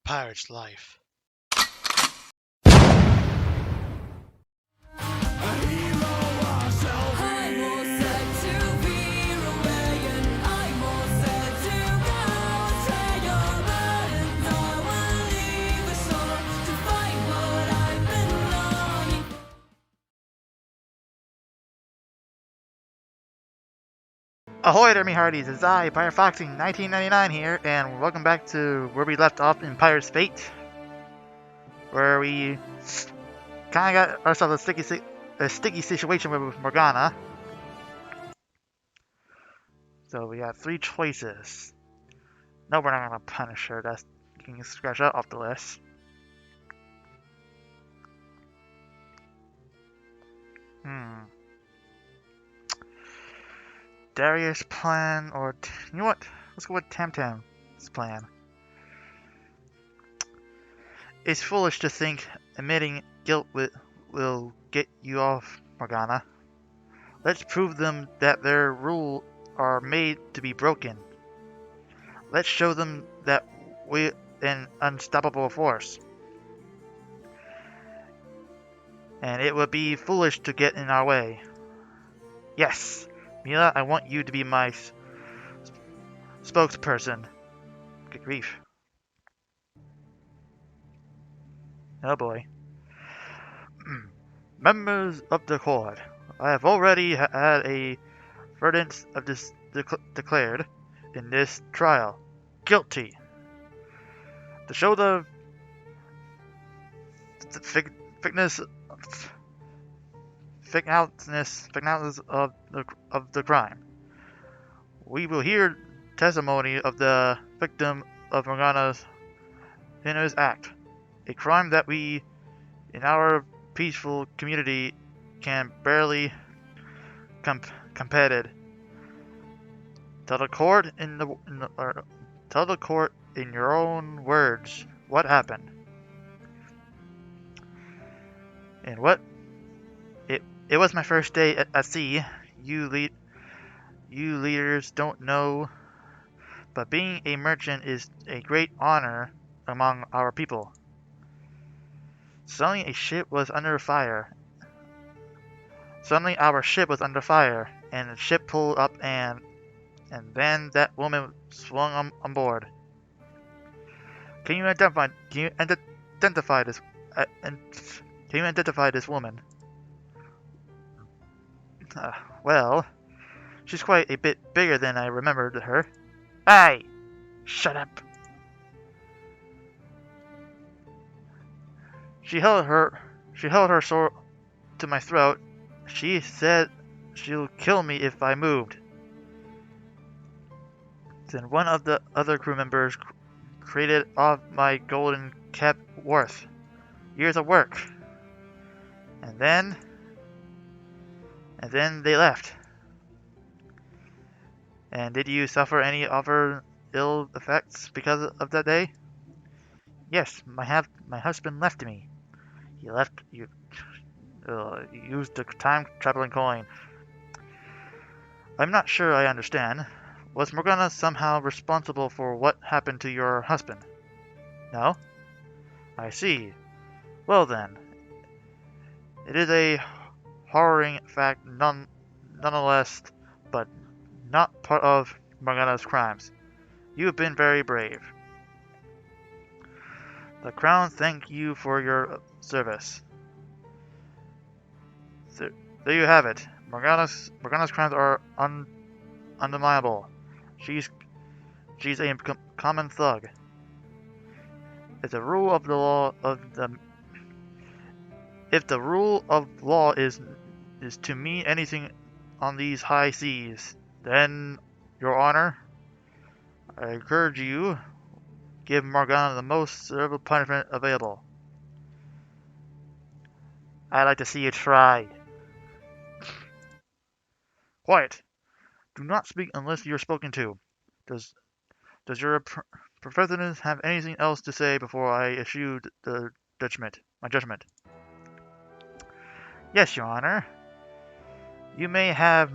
pirate's life. Ahoy there, me hearties! It's I, Pirate Foxing 1999 here, and welcome back to where we left off in Pirate's Fate, where we kind of got ourselves a sticky situation with Morgana. So we got three choices. No, we're not gonna punish her. That's you can scratch that off the list. Darius' plan, or you know what? Let's go with Tamtam's plan. It's foolish to think admitting guilt will get you off, Morgana. Let's prove them that their rules are made to be broken. Let's show them that we're an unstoppable force. And it would be foolish to get in our way. Yes, Mila, I want you to be my spokesperson. Good grief. Oh boy. Members of the court, I have already had a verdict of this declared in this trial. Guilty. To show the thickness of the crime, we will hear testimony of the victim of Morgana's heinous act, a crime that we, in our peaceful community, can barely compete. Tell the court tell the court in your own words what happened. And what? It was my first day at sea. You leaders don't know, but being a merchant is a great honor among our people. Suddenly our ship was under fire, and the ship pulled up, and then that woman swung on board. Can you identify this? Can you identify this woman? Well, she's quite a bit bigger than I remembered her. Hey, shut up! She held her sword to my throat. She said she'll kill me if I moved. Then one of the other crew members created off my golden cap worth years of work. And then they left. And did you suffer any other ill effects because of that day? Yes, my husband left me. He used the time traveling coin. I'm not sure I understand. Was Morgana somehow responsible for what happened to your husband? No? I see. Well then, it is a horrifying fact nonetheless, but not part of Morgana's crimes. You have been very brave. The Crown thank you for your service. There you have it. Morgana's crimes are undeniable. She's a common thug. If the rule of law is to mean anything on these high seas, then, Your Honor, I encourage you give Morgana the most severe punishment available. I'd like to see you try. Quiet. Do not speak unless you're spoken to. Does your professor have anything else to say before I issue my judgment? Yes, Your Honor. You may have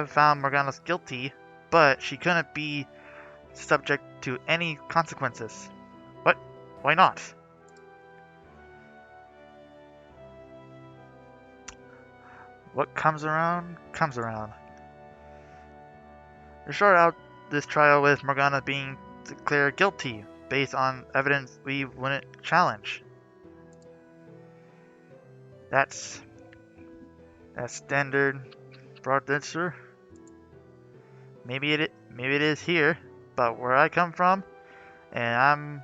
found Morgana guilty, but she couldn't be subject to any consequences. What? Why not? What comes around, comes around. You start out this trial with Morgana being declared guilty based on evidence we wouldn't challenge. That's standard procedure. Maybe it is here, but where I come from, and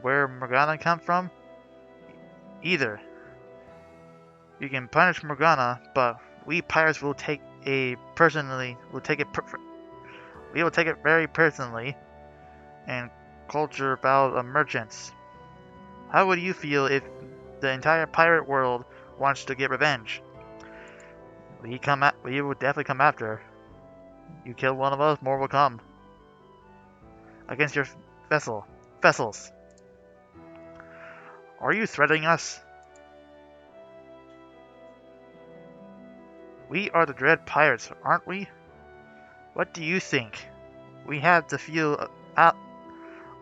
where Morgana come from, either. You can punish Morgana, but we pirates will take it very personally, and culture about the merchants. How would you feel if the entire pirate world wants to get revenge? We will definitely come after her. You kill one of us, more will come. Against your vessels. Are you threatening us? We are the Dread Pirates, aren't we? What do you think? We have to feel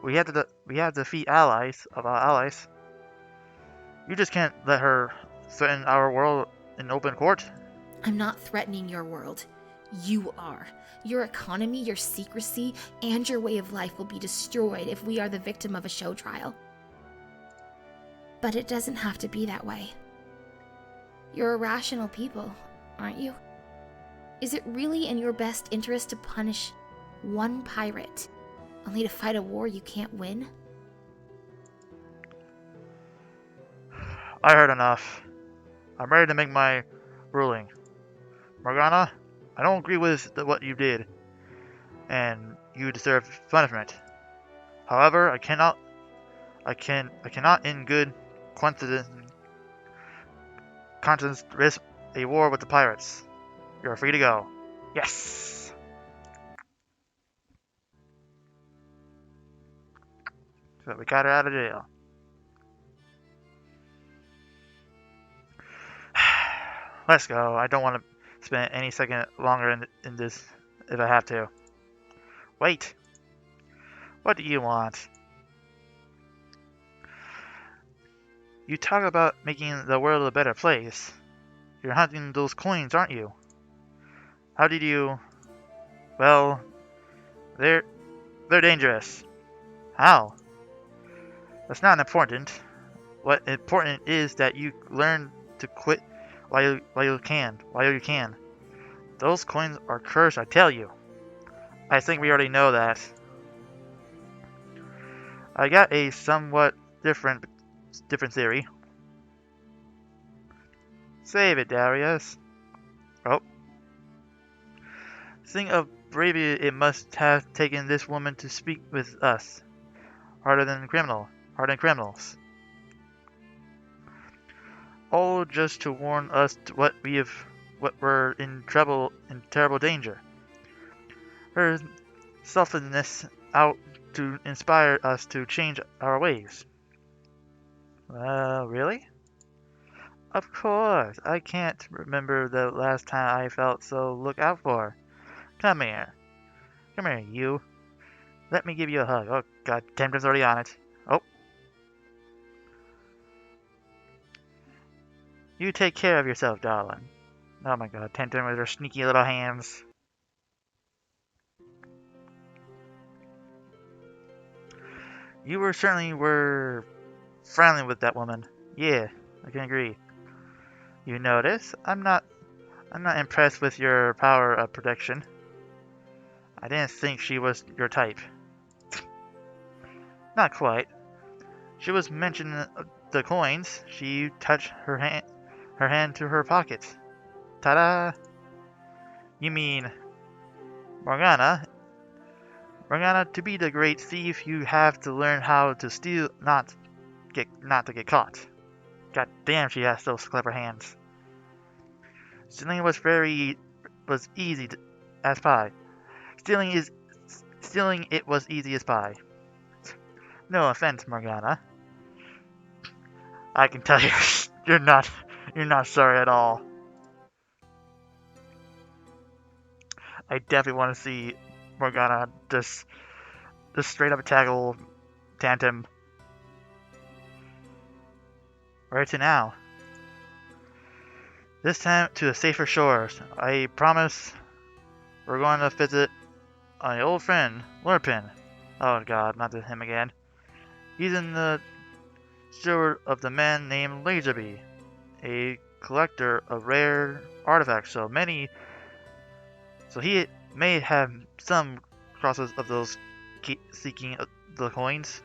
we have to defeat allies of our allies. You just can't let her threaten our world in open court. I'm not threatening your world. You are. Your economy, your secrecy, and your way of life will be destroyed if we are the victim of a show trial. But it doesn't have to be that way. You're a rational people, aren't you? Is it really in your best interest to punish one pirate, only to fight a war you can't win? I heard enough. I'm ready to make my ruling. Morgana, I don't agree with what you did, and you deserve punishment. However, I cannot in good conscience risk a war with the pirates. You're free to go. Yes! So we got her out of jail. Let's go. I don't want to spend any second longer in this if I have to. Wait. What do you want? You talk about making the world a better place. You're hunting those coins, aren't you? How did you... Well, they're dangerous. How? That's not important. What important is that you learn to quit while you can. Those coins are cursed, I tell you. I think we already know that. I got a somewhat different theory. Save it, Darius. Oh. Think of bravery it must have taken this woman to speak with us. Harder than criminals. All just to warn us what we're in terrible danger. Her selflessness out to inspire us to change our ways. Really? Of course. I can't remember the last time I felt so looked out for. Come here. Come here, you. Let me give you a hug. Oh, God. Temptin's already on it. Oh. You take care of yourself, darling. Oh, my God. Temptin with her sneaky little hands. You certainly were friendly with that woman. Yeah, I can agree. You notice? I'm not impressed with your power of protection. I didn't think she was your type. Not quite. She was mentioning the coins. She touched her hand to her pocket. Ta-da! You mean Morgana? Morgana, to be the great thief, you have to learn how to steal, not to get caught. God damn, she has those clever hands. Stealing was easy as pie. Stealing it was easy as pie. No offense, Morgana. I can tell you, you're not sorry at all. I definitely want to see Morgana just just straight up tackle Tantum. Right to now. This time to the safer shores. I promise we're going to visit my old friend, Lurpin. Oh god, not him again. He's in the steward of the man named Laserby, a collector of rare artifacts, so he may have some crosses of those seeking the coins,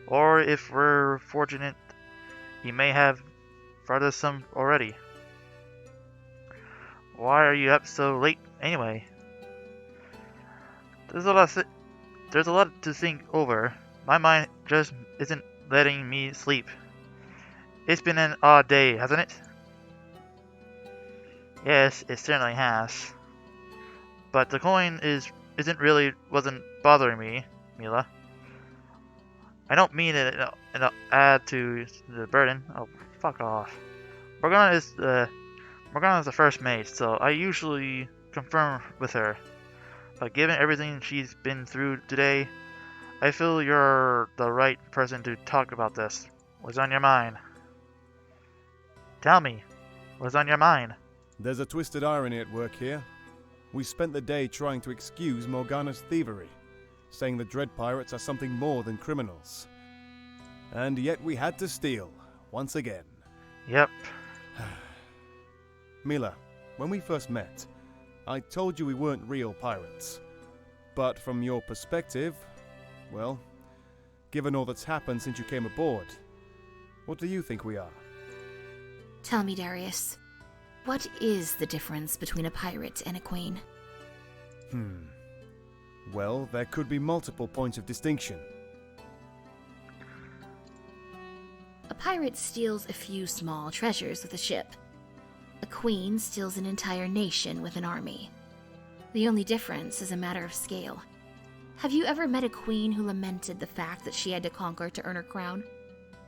or if we're fortunate, he may have farthered some already. Why are you up so late anyway? There's a lot to think over. My mind just isn't letting me sleep. It's been an odd day, hasn't it? Yes, it certainly has. But the coin wasn't bothering me, Mila. I don't mean it'll add to the burden. Oh, fuck off. Morgana's the first mate, so I usually confirm with her. But given everything she's been through today, I feel you're the right person to talk about this. What's on your mind? Tell me, what's on your mind? There's a twisted irony at work here. We spent the day trying to excuse Morgana's thievery, saying the Dread Pirates are something more than criminals. And yet we had to steal, once again. Yep. Mila, when we first met, I told you we weren't real pirates. But from your perspective, well, given all that's happened since you came aboard, what do you think we are? Tell me, Darius, what is the difference between a pirate and a queen? Well, there could be multiple points of distinction. A pirate steals a few small treasures with a ship. A queen steals an entire nation with an army. The only difference is a matter of scale. Have you ever met a queen who lamented the fact that she had to conquer to earn her crown?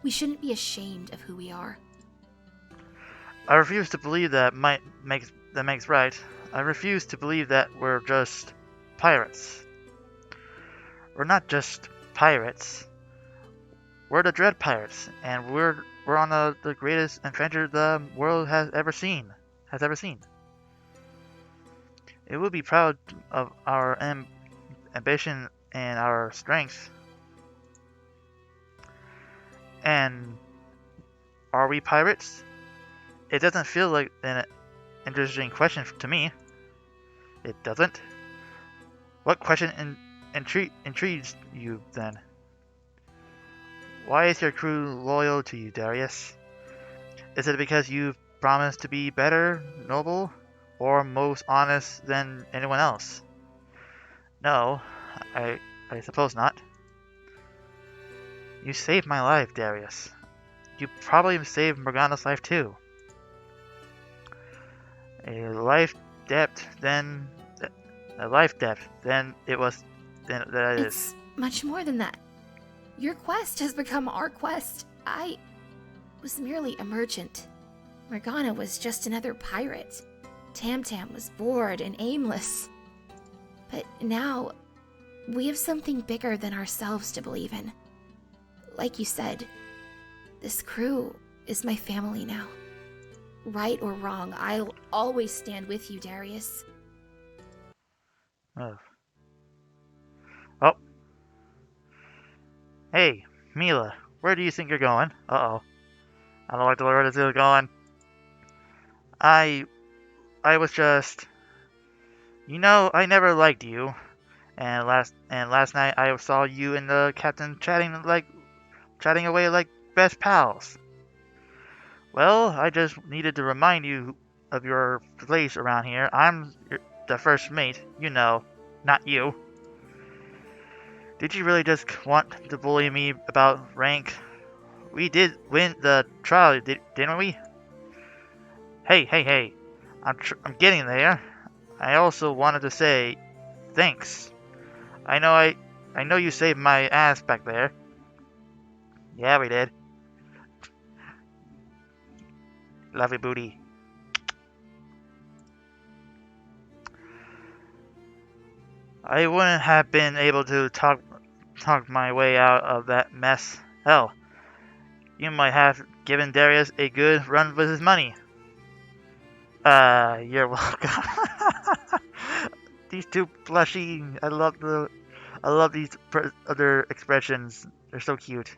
We shouldn't be ashamed of who we are. I refuse to believe that makes right. I refuse to believe that we're just pirates. We're not just pirates. We're the Dread Pirates, and we're on the greatest adventure the world has ever seen. It will be proud of our ambition and our strength. And are we pirates? It doesn't feel like an interesting question to me. It doesn't. What question intrigues you then? Why is your crew loyal to you, Darius? Is it because you've promised to be better, noble, or most honest than anyone else? No, I suppose not. You saved my life, Darius. You probably saved Morgana's life too. A life debt, then it was. Then that is. It's much more than that. Your quest has become our quest. I was merely a merchant. Morgana was just another pirate. Tam was bored and aimless. But now, we have something bigger than ourselves to believe in. Like you said, this crew is my family now. Right or wrong, I'll always stand with you, Darius. Oh. Hey, Mila, where do you think you're going? Uh-oh. I don't like the where this is going. I was just... I never liked you. And last night I saw you and the captain chatting away like best pals. Well, I just needed to remind you of your place around here. I'm the first mate, not you. Did you really just want to bully me about rank? We did win the trial, didn't we? Hey. I'm getting there. I also wanted to say thanks. I know you saved my ass back there. Yeah, we did. Lovely booty. I wouldn't have been able to talk talk my way out of that mess. Hell, you might have given Darius a good run with his money. You're welcome. These two blushy. I love these other expressions. They're so cute.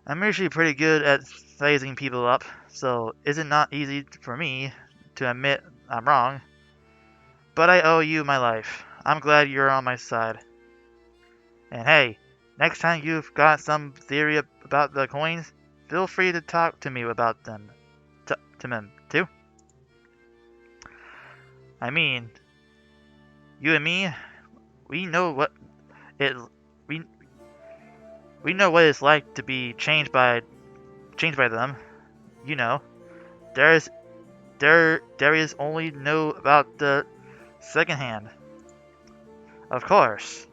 I'm usually pretty good at sizing people up, so it's not easy for me to admit I'm wrong. But I owe you my life. I'm glad you're on my side. And hey, next time you've got some theory about the coins, feel free to talk to me about them. To them, too. I mean, you and me, we know what it we we know what it's like to be changed by them. You know, Darius only know about the second hand, of course.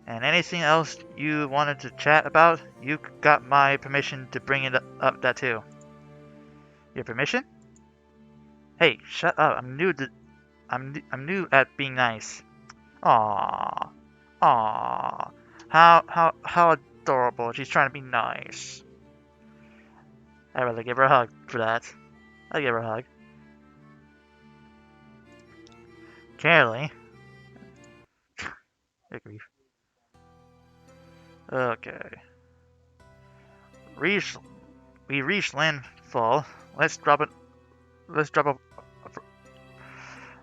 And anything else you wanted to chat about, you got my permission to bring it up that too. Your permission? Hey, shut up! I'm new at being nice. Aww, aww, how adorable! She's trying to be nice. I'd rather give her a hug for that. I'll give her a hug. Carely. Good grief. Okay. We reached landfall. Let's drop it. Let's drop a.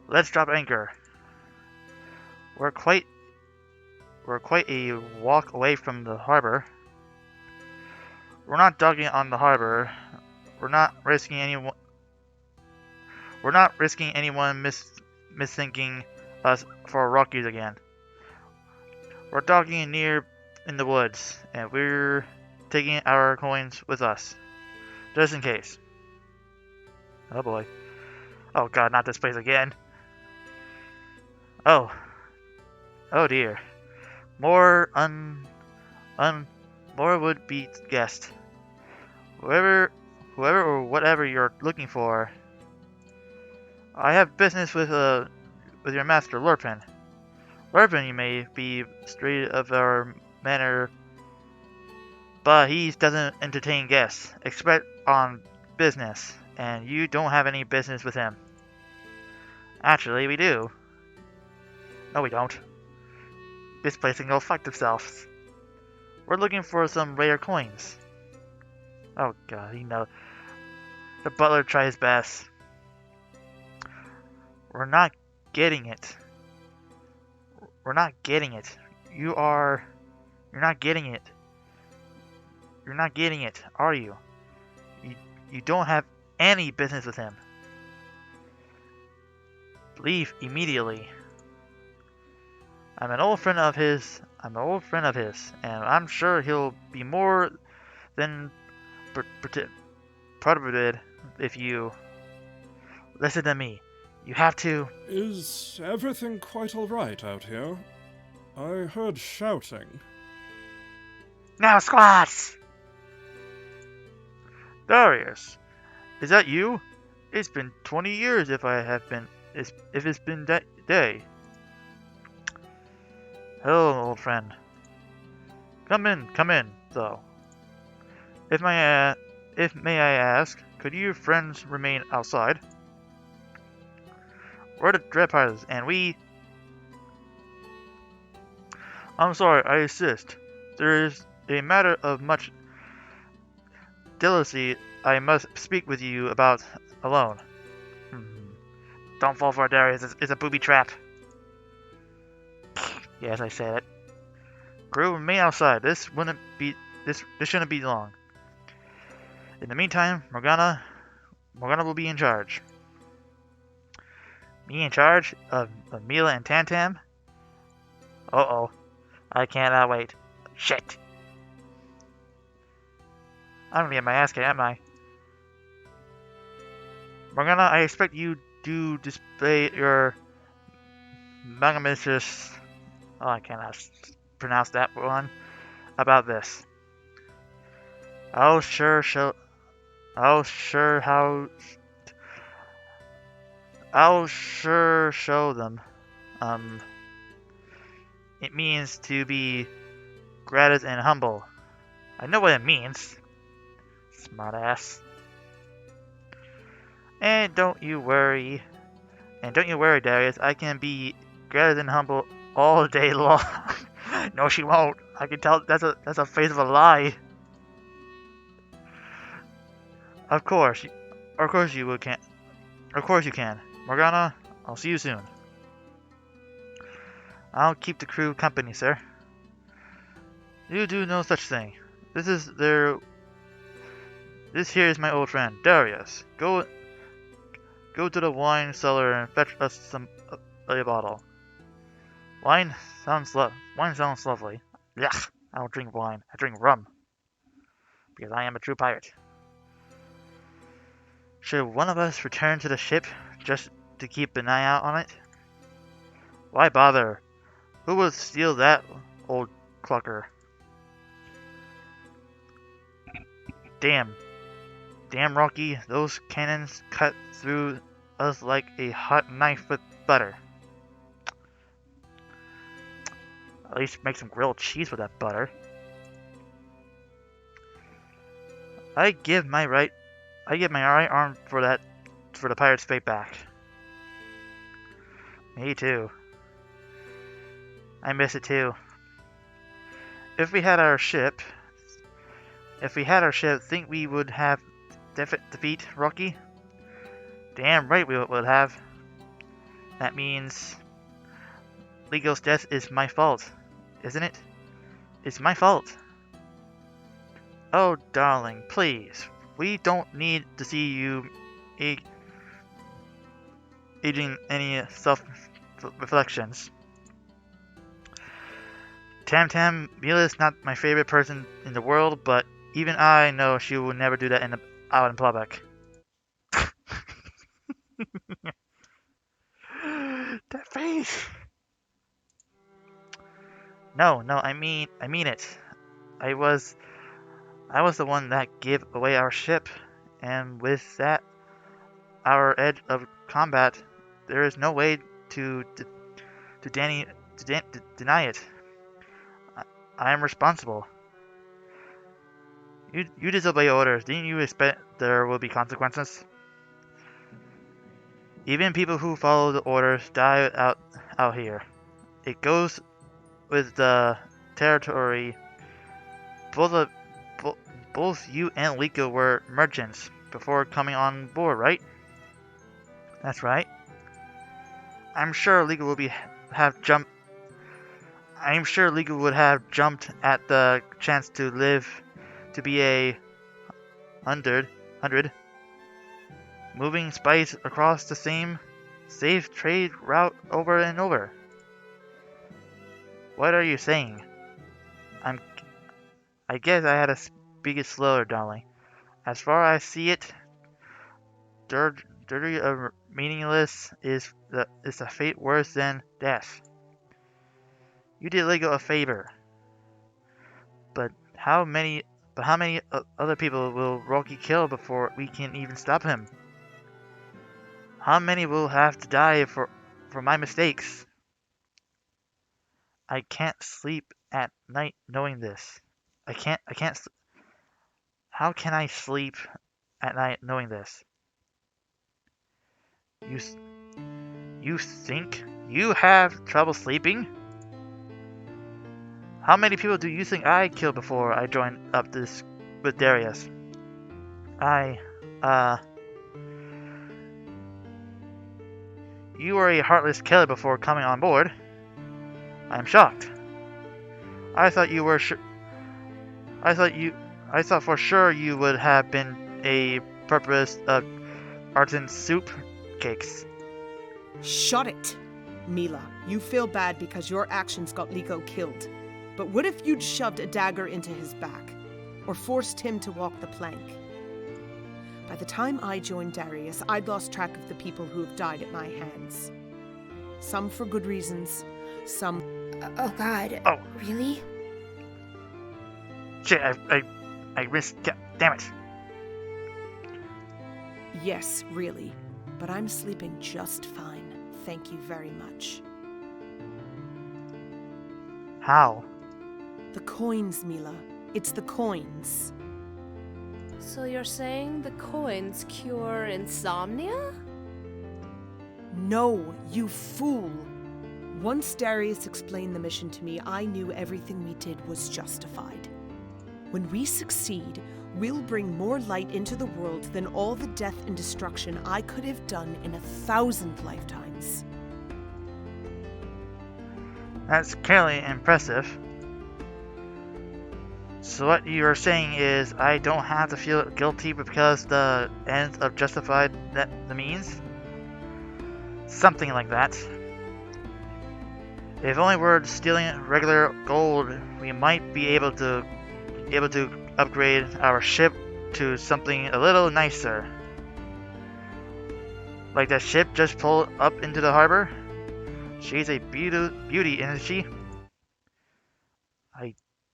Let's drop anchor. We're quite a walk away from the harbor. We're not docking on the harbor. We're not risking anyone. We're not risking anyone misthinking us for Rockies again. We're docking near in the woods, and we're taking our coins with us, just in case. Oh boy. Oh god, not this place again. Oh. Oh dear. More more would-be guests. Whoever or whatever you're looking for. I have business with your master, Lurpin. Lurpin, you may be straight of our manner, but he doesn't entertain guests, except on business, and you don't have any business with him. Actually, we do. No, we don't. This place can go fuck themselves. We're looking for some rare coins. Oh god, you know. The butler tried his best. We're not getting it. We're not getting it. You're not getting it. You're not getting it, are you? You don't have any business with him. Leave immediately. I'm an old friend of his, and I'm sure he'll be more than perturbed if you listen to me. You have to. Is everything quite alright out here? I heard shouting. Now, squats! Darius, is that you? It's been 20 years if it's been that day. Hello, old friend. Come in, though. If may I ask, could your friends remain outside? We're the Dreadpires, and we... I'm sorry, I insist. There is a matter of much delicacy I must speak with you about alone. Don't fall for it, Darius. It's a booby trap. Yes, I said it. Crew, remain outside. This shouldn't be long. In the meantime, Morgana will be in charge. Me in charge of Mila and Tantam? Uh-oh. I cannot wait. Shit. I'm gonna get my ass kicked, am I? Morgana, I expect you to display your magnanimous... Oh, I cannot pronounce that one. About this. I'll sure show them. It means to be gracious and humble. I know what it means. Smartass. And don't you worry, Darius. I can be gracious and humble all day long. No, she won't. I can tell that's a face of a lie. Of course you can. Of course you can. Morgana, I'll see you soon. I'll keep the crew company, sir. You do no such thing. This here is my old friend, Darius. Go to the wine cellar and fetch us a bottle. Wine sounds lovely. Yuck! I don't drink wine. I drink rum. Because I am a true pirate. Should one of us return to the ship just to keep an eye out on it? Why bother? Who would steal that old clucker? Damn, Rocky, those cannons cut through us like a hot knife with butter. At least make some grilled cheese with that butter. I give my right arm for the pirate's fate back. Me too. I miss it too. If we had our ship, think we would have defeat Rocky? Damn right we would have. That means Lego's death is my fault, isn't it? It's my fault. Oh, darling, please. We don't need to see you aging any self-reflections. Tam Mila's not my favorite person in the world, but even I know she would never do that out in public. That face! No, I mean it. I was the one that gave away our ship, and with that, our edge of combat, there is no way to deny it. I am responsible. You disobey orders. Didn't you expect there will be consequences? Even people who follow the orders die out here. It goes with the territory. Both you and Liko were merchants before coming on board, right? That's right. I'm sure Liko would have jumped at the chance to be a hundred, moving spice across the same safe trade route over and over. What are you saying? I guess I had to speak it slower, darling. As far as I see it, dirty or meaningless is a fate worse than death. You did Lego a favor, but how many other people will Rocky kill before we can even stop him? How many will have to die for my mistakes? I can't sleep at night knowing this. I can't. How can I sleep at night knowing this? You think you have trouble sleeping? How many people do you think I killed before I joined up this with Darius? You were a heartless killer before coming on board. I am shocked. I thought for sure you would have been a purpose of artisan soup cakes. Shut it! Mila, you feel bad because your actions got Liko killed. But what if you'd shoved a dagger into his back? Or forced him to walk the plank? By the time I joined Darius, I'd lost track of the people who have died at my hands. Some for good reasons, some... Oh god. Oh. Really? Shit, I risked... Damn it. Yes, really. But I'm sleeping just fine. Thank you very much. How? The coins, Mila. It's the coins. So you're saying the coins cure insomnia? No, you fool! Once Darius explained the mission to me, I knew everything we did was justified. When we succeed, we'll bring more light into the world than all the death and destruction I could have done in 1,000 lifetimes. That's clearly impressive. So what you are saying is I don't have to feel guilty because the ends of justified the means? Something like that. If only we're stealing regular gold, we might be able to upgrade our ship to something a little nicer. Like that ship just pulled up into the harbor. She's a beauty, isn't she?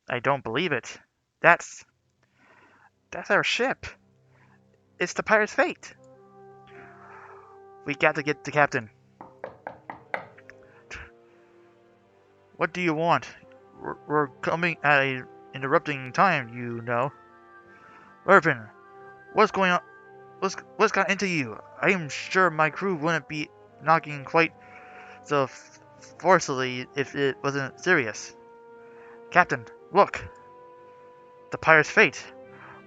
I don't believe it. That's our ship. It's the pirate's fate. We got to get the captain. What do you want? We're coming at a interrupting time, you know. Irvin, what's going on? What's got into you? I am sure my crew wouldn't be knocking quite so forcefully if it wasn't serious. Captain, look. The pirate's fate.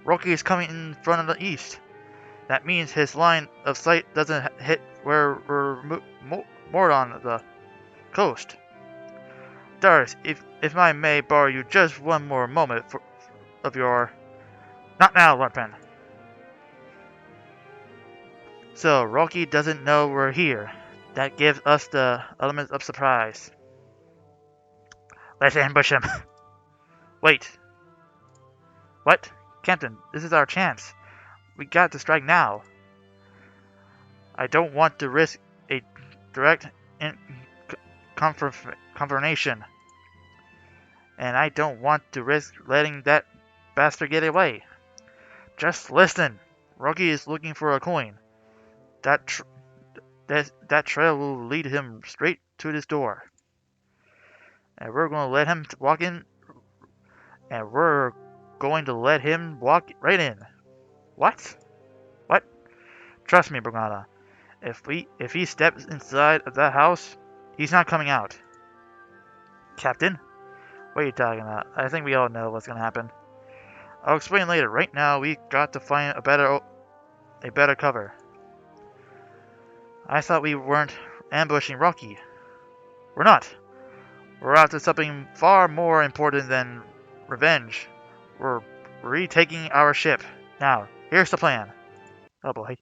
Rocky is coming in front of the east. That means his line of sight doesn't hit where we're moored on the coast. Darius, if I may borrow you just one more moment of your... Not now, Lordpen. So, Rocky doesn't know we're here. That gives us the element of surprise. Let's ambush him. Wait. What? Captain, this is our chance. We got to strike now. I don't want to risk a direct confrontation. And I don't want to risk letting that bastard get away. Just listen. Rocky is looking for a coin. That trail will lead him straight to this door. And we're going to let him walk in. And we're going to let him walk right in. What? What? Trust me, morgana. If he steps inside of that house, he's not coming out. Captain? What are you talking about? I think we all know what's gonna happen. I'll explain later. Right now, we got to find a better cover. I thought we weren't ambushing Rocky. We're not. We're after something far more important than revenge. We're retaking our ship. Now, here's the plan. Oh boy.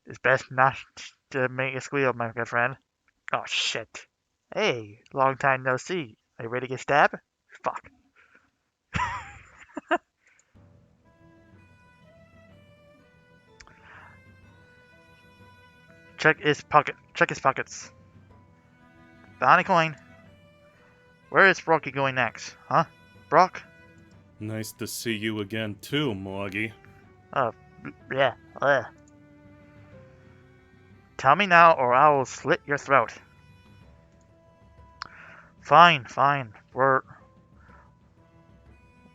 It's best not to make a squeal, my good friend. Oh shit. Hey, long time no see. Are you ready to get stabbed? Fuck. Check his pockets. Bounty coin. Where is Rocky going next? Huh? Brock? Nice to see you again too, Morgie. Yeah. Tell me now or I will slit your throat. Fine.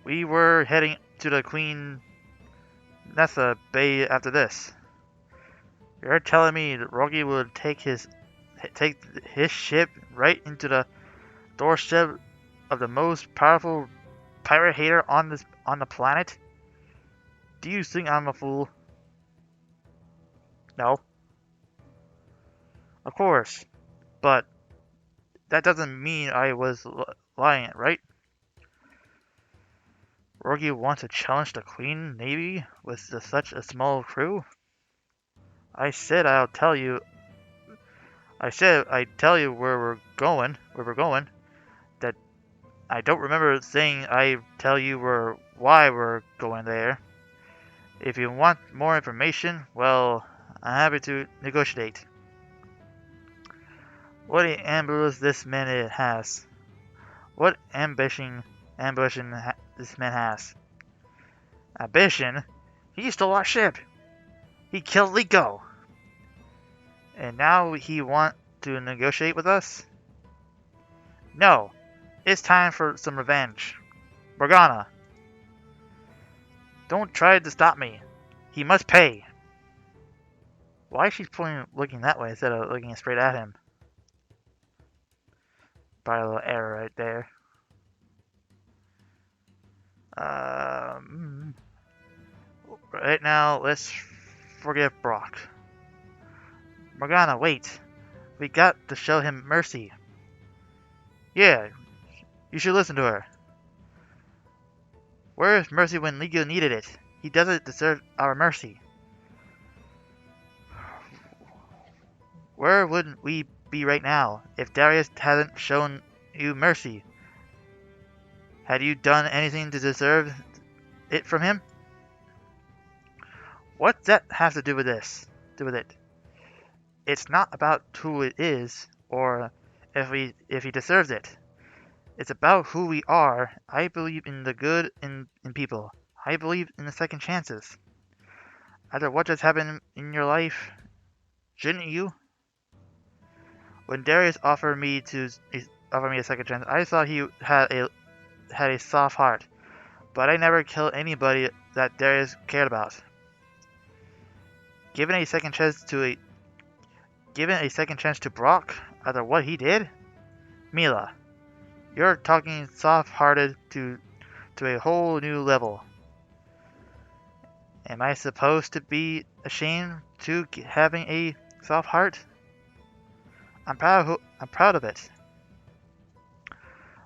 We were heading to the Queen Netha Bay after this. You're telling me that Rocky would take his ship right into the doorstep of the most powerful pirate hater on the planet? Do you think I'm a fool? No. Of course. But that doesn't mean I was lying, right? Rocky wants to challenge the Queen Navy with such a small crew? I said I'd tell you where we're going. That I don't remember saying I'd tell you why we're going there. If you want more information, well, I'm happy to negotiate. What ambush this man has. What ambition this man has. Ambition? He stole our ship. He killed Liko. And now he want to negotiate with us? No. It's time for some revenge. Morgana, don't try to stop me. He must pay. Why is she looking that way instead of looking straight at him? Probably a little error right there. Right now, let's forgive Brock. Morgana, wait. We got to show him mercy. Yeah, you should listen to her. Where is mercy when Legio needed it? He doesn't deserve our mercy. Where would we be right now if Darius hadn't shown you mercy? Had you done anything to deserve it from him? What's that have to do with this? Do with it? It's not about who it is or if he deserves it. It's about who we are. I believe in the good in people. I believe in the second chances. After what just happened in your life, shouldn't you? When Darius offered me a second chance, I thought he had a soft heart, but I never killed anybody that Darius cared about. Given a second chance to Brock after what he did? Mila, you're talking soft-hearted to a whole new level. Am I supposed to be ashamed to having a soft heart? I'm proud of it.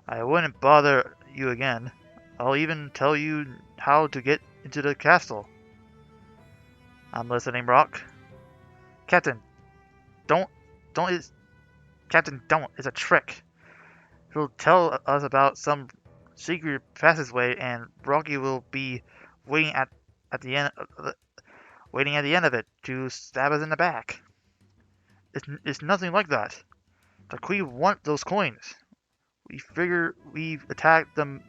I wouldn't bother you again. I'll even tell you how to get into the castle. I'm listening, Brock. Captain, don't. Captain, don't. It's a trick. He'll tell us about some secret passageway, and Rocky will be waiting at the end of it to stab us in the back. It's nothing like that. The Queen wants those coins. We figure we've attacked the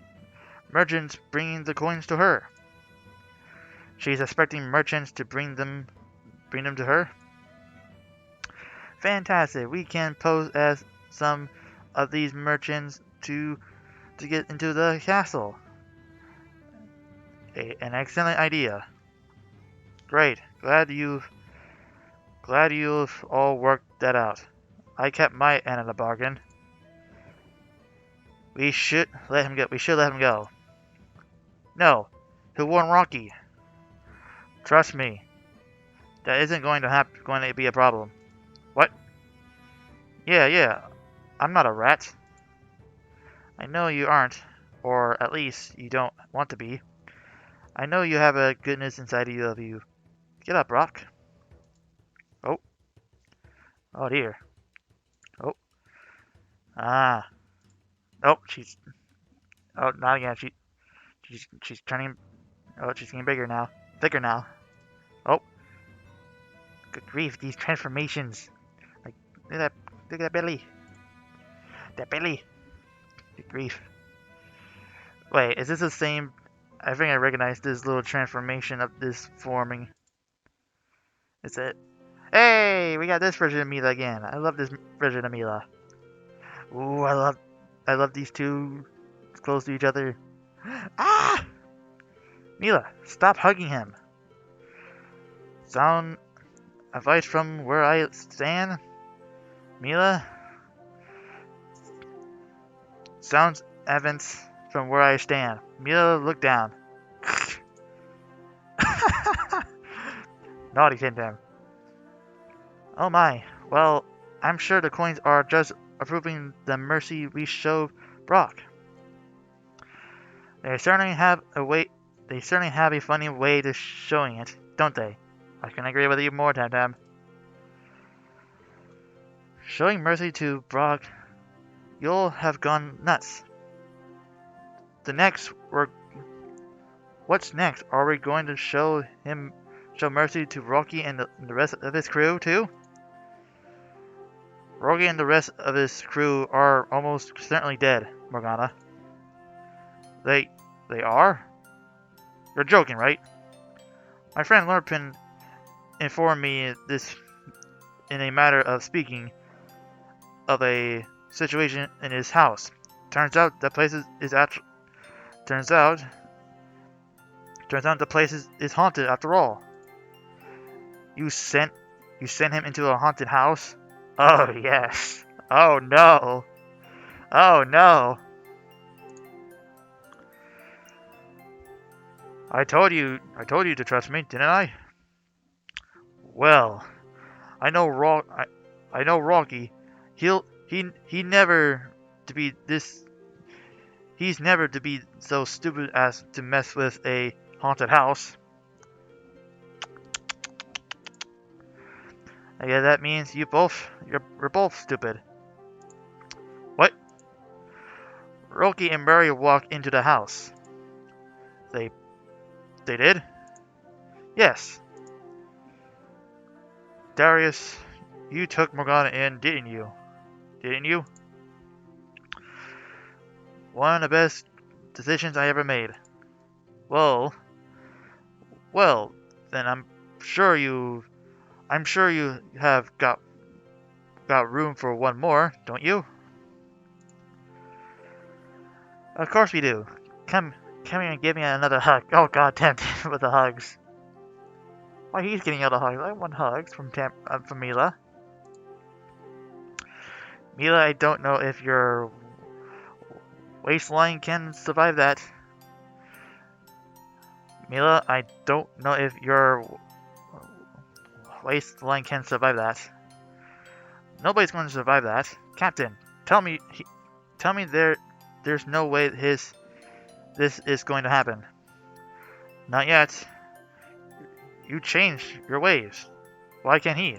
merchants bringing the coins to her. She's expecting merchants to bring them to her. Fantastic. We can pose as some of these merchants to get into the castle. An excellent idea. Great. Glad you've all worked that out. I kept my end of the bargain. We should let him go. No, he'll warn Rocky. Trust me. That isn't going to be a problem. What? Yeah. I'm not a rat. I know you aren't, or at least you don't want to be. I know you have a goodness inside of you. Get up, Brock. Oh dear. Oh. Ah. Oh, oh, not again. She's turning. Oh, she's getting bigger now. Thicker now. Oh. Good grief, these transformations. Like, look at that belly. That belly. Good grief. Wait, is this the same? I think I recognize this little transformation of this forming. Is it? Hey, we got this version of Mila again. I love this version of Mila. Ooh, I love these two close to each other. Ah! Mila, stop hugging him. Sound advice from where I stand? Mila? Sounds advice from where I stand. Mila, look down. Naughty Tintin. Oh my. Well, I'm sure the coins are just approving the mercy we showed Brock. They certainly have a funny way to showing it, don't they? I can agree with you more, Tam. Showing mercy to Brock, you'll have gone nuts. What's next? Are we going to show mercy to Rocky and the rest of his crew too? Rocky and the rest of his crew are almost certainly dead, Morgana. They are? You're joking, right? My friend Lorpin informed me this in a matter of speaking of a situation in his house. Turns out the place is haunted after all. You sent him into a haunted house? Oh yes. Oh no. Oh no. I told you to trust me, didn't I? Well, I know Rocky. He never to be this. He's never to be so stupid as to mess with a haunted house. I guess that means you're both stupid. What? Rocky and Murray walked into the house. They did? Yes. Darius, you took Morgana in, didn't you? Didn't you? One of the best decisions I ever made. Well, then I'm sure you have got room for one more, don't you? Of course we do. Come here and give me another hug. Oh god damn it with the hugs. Why he's getting other hugs? I want hugs from Mila. Mila, I don't know if your waistline can survive that. Mila, I don't know if your waistline can survive that. Nobody's going to survive that. Captain, tell me there's no way this is going to happen. Not yet. You changed your ways. Why can't he?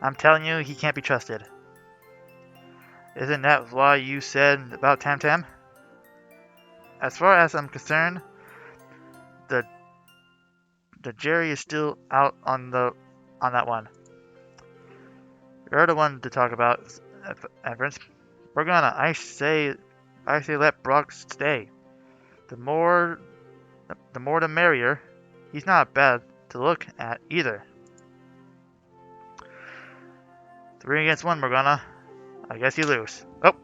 I'm telling you, he can't be trusted. Isn't that why you said about Tam Tam? As far as I'm concerned, the jury is still out on that one. You're the one to talk about, Everett. Morgana, I say let Brock stay. The more the merrier. He's not bad to look at either. 3 against 1, Morgana. I guess you lose. Oh!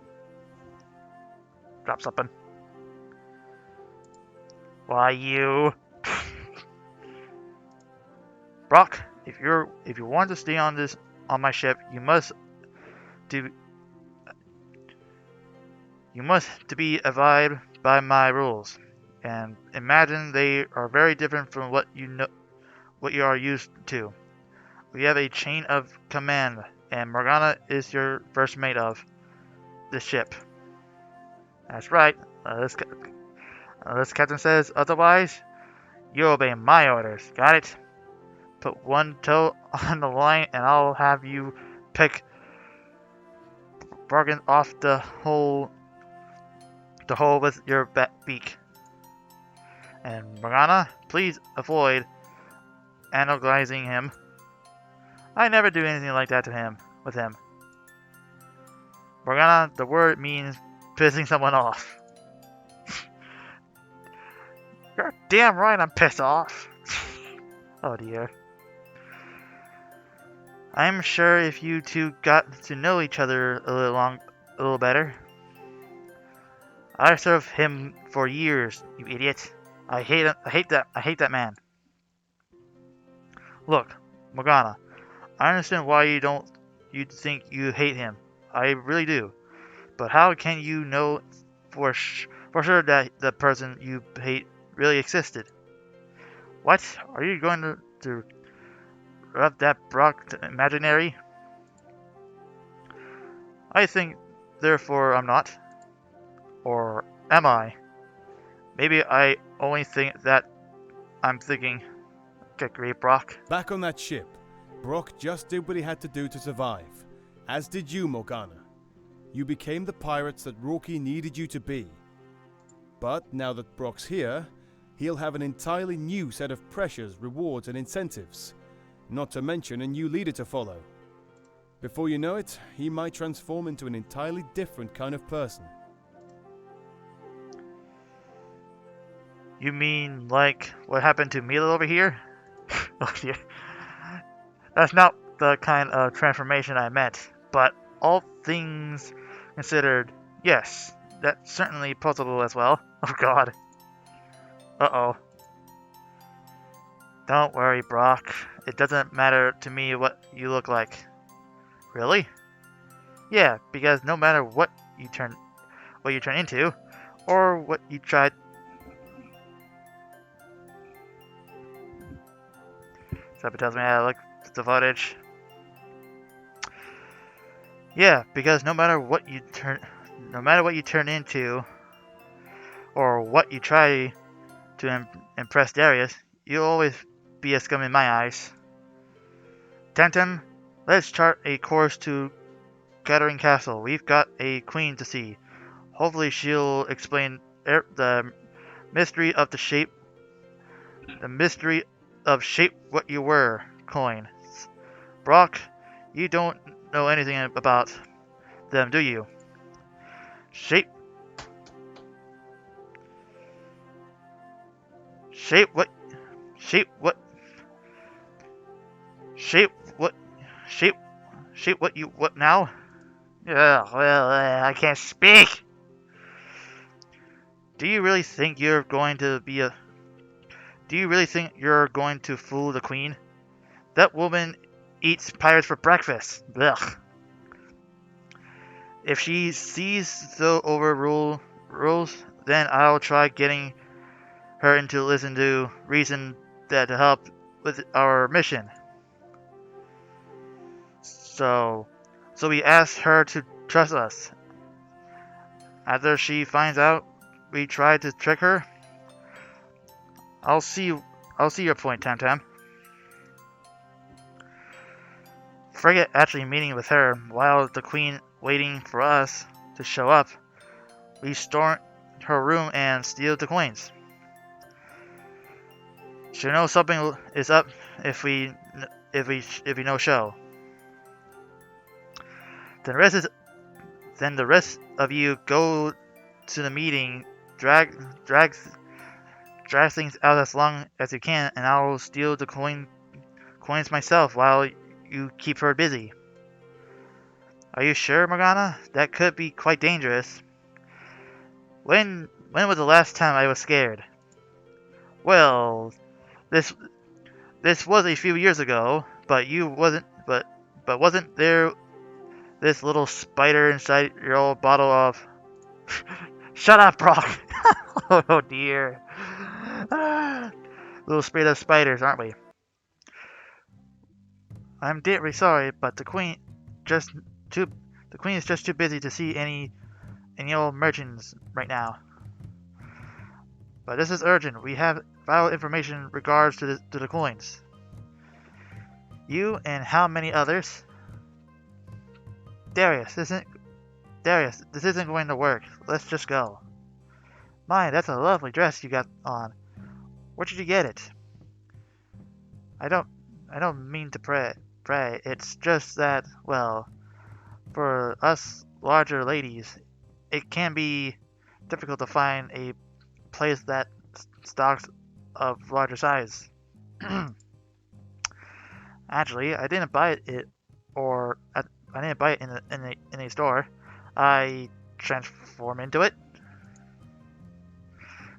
Drop something. Why you... Brock, if you want to stay on my ship, you must be abide by my rules. And imagine they are very different from what you are used to. We have a chain of command, and Morgana is your first mate of the ship. That's right. Unless Captain says otherwise, you obey my orders. Got it? Put one toe on the line, and I'll have you pick bargain off the hole with your beak. And Morgana, please avoid analyzing him. I never do anything like that with him. Morgana, the word means pissing someone off. You're damn right I'm pissed off. Oh dear. I'm sure if you two got to know each other a little better. I served him for years, you idiot. I hate that man. Look, Morgana, I understand why you think you hate him. I really do. But how can you know for sure that the person you hate really existed? What? Are you going to rub that Brock imaginary? I think, therefore I'm not. Or am I? Maybe I only think that I'm thinking. Get great, Brock. Back on that ship, Brock just did what he had to do to survive. As did you, Morgana. You became the pirates that Rocky needed you to be. But now that Brock's here, he'll have an entirely new set of pressures, rewards, and incentives. Not to mention a new leader to follow. Before you know it, he might transform into an entirely different kind of person. You mean like what happened to Mila over here? Oh dear. That's not the kind of transformation I meant, but all things considered, yes, that's certainly possible as well. Oh god. Uh-oh. Don't worry, Brock. It doesn't matter to me what you look like. Really? Yeah, because no matter what you turn into, or what you try. Somebody tells me I look at the footage. Yeah, because no matter what you turn into, or what you try to impress Darius, you'll always be a scum in my eyes. Tantum, let's chart a course to Gathering Castle. We've got a queen to see. Hopefully she'll explain the mystery of shape what you were coin. Brock, you don't know anything about them, do you? Shape what shape what shape what shape what you what now? Yeah, well, I can't speak. Do you really think you're going to fool the queen? That woman eats pirates for breakfast. Ugh. If she sees the overrule rules, then I'll try getting her into listen to reason that to help with our mission. So we asked her to trust us. After she finds out we tried to trick her, I'll see your point, Tam Tam. Forget actually meeting with her while the queen waiting for us to show up. We storm her room and steal the coins. She'll know something is up if we no show. Then the rest of you go to the meeting, drag things out as long as you can, and I'll steal the coins myself while you keep her busy. Are you sure, Morgana? That could be quite dangerous. When was the last time I was scared? Well, this was a few years ago, but wasn't there this little spider inside your old bottle of Shut up, Brock! Oh dear. Little sprayed up spiders, aren't we? I'm deadly sorry, but the queen is just too busy to see any old merchants right now. But this is urgent. We have vital information regards to the coins. You and how many others? Darius, this isn't going to work. Let's just go. My, that's a lovely dress you got on. Where did you get it? I don't mean to pray. It's just that, well, for us larger ladies, it can be difficult to find a place that stocks of larger size. Actually, I didn't buy it, or I didn't buy it in a store. I transform into it.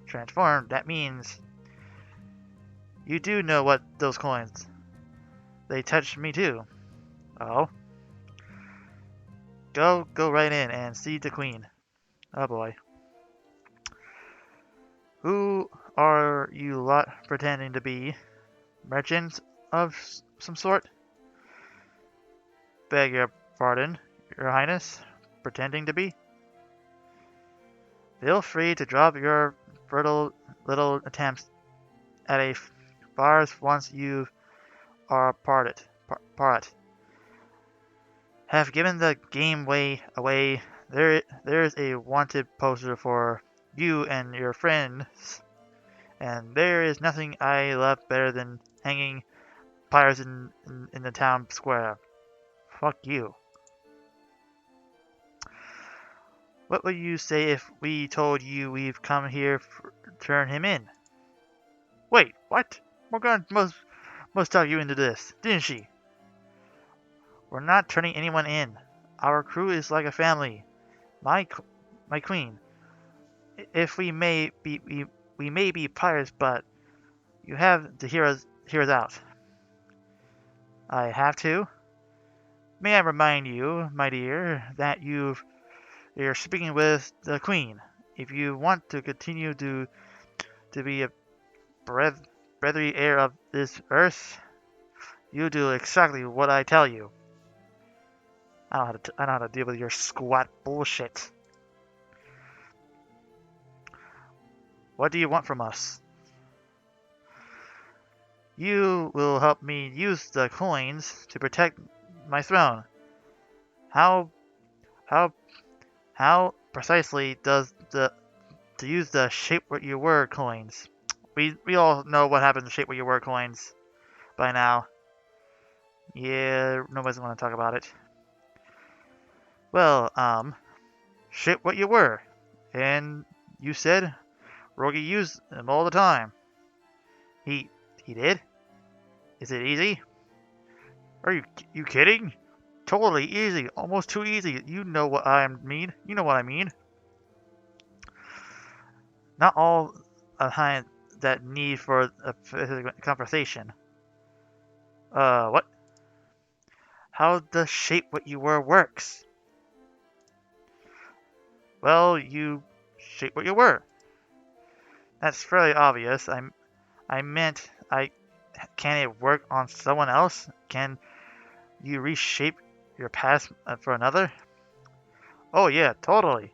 Transform. That means you do know what those coins. They touched me too. Oh. Go right in and see the queen. Oh boy. Who are you lot pretending to be? Merchants of some sort? Beg your pardon, your highness? Pretending to be? Feel free to drop your fertile little attempts at a farce once you are part. Have given the game away. There's a wanted poster for you and your friends, and there is nothing I love better than hanging pyres in the town square. Fuck you. What would you say if we told you we've come here to turn him in? Wait, what? Morgana must talk you into this, didn't she? We're not turning anyone in. Our crew is like a family. My queen. If we may be pirates, but you have to hear us out. I have to. May I remind you, my dear, that you're speaking with the queen. If you want to continue to be a breathly air of this earth, you do exactly what I tell you. I know how to deal with your squat bullshit. What do you want from us? You will help me use the coins to protect my throne. How how how precisely does the to use the shape what you were coins? We all know what happened to shape what you were coins by now. Yeah, nobody's gonna talk about it. Well, shape what you were. And you said Rogi used them all the time. He did? Is it easy? Are you kidding? Totally easy, almost too easy. You know what I mean. You know what I mean. Not all behind that need for a conversation. What? How does shape what you were works? Well, you shape what you were. That's fairly obvious. I meant can it work on someone else? Can you reshape your past for another? Oh yeah, totally.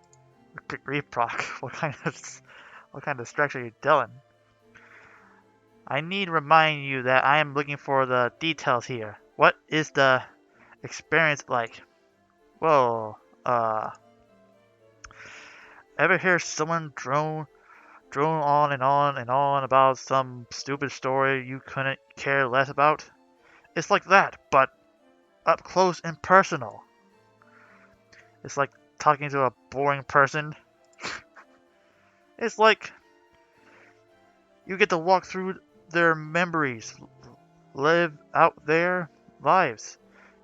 Good grief, Proc. What kind of structure are you doing? I need to remind you that I am looking for the details here. What is the experience like? Well, ever hear someone drone on and on and on about some stupid story you couldn't care less about? It's like that, but up close and personal. It's like talking to a boring person. It's like you get to walk through their memories, live out their lives,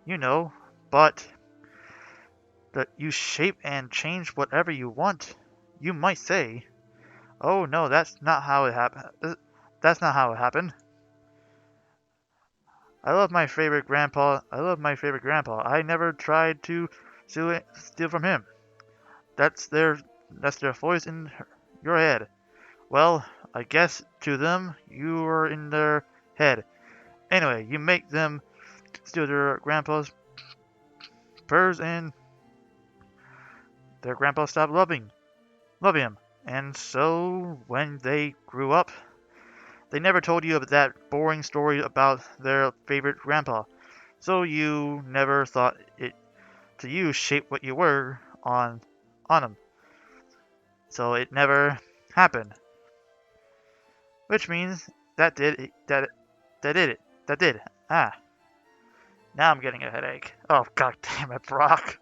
you know, but that you shape and change whatever you want. You might say, "Oh no, that's not how it happened. That's not how it happened." I love my favorite grandpa. I never tried to steal from him. That's their voice in your head. Well, I guess to them you are in their head. Anyway, you make them steal their grandpa's purse, and their grandpa stopped love him. And so when they grew up, they never told you that boring story about their favorite grandpa. So you never thought it to you shape what you were on him. So it never happened. Which means that did. Ah. Now I'm getting a headache. Oh god damn it, Brock.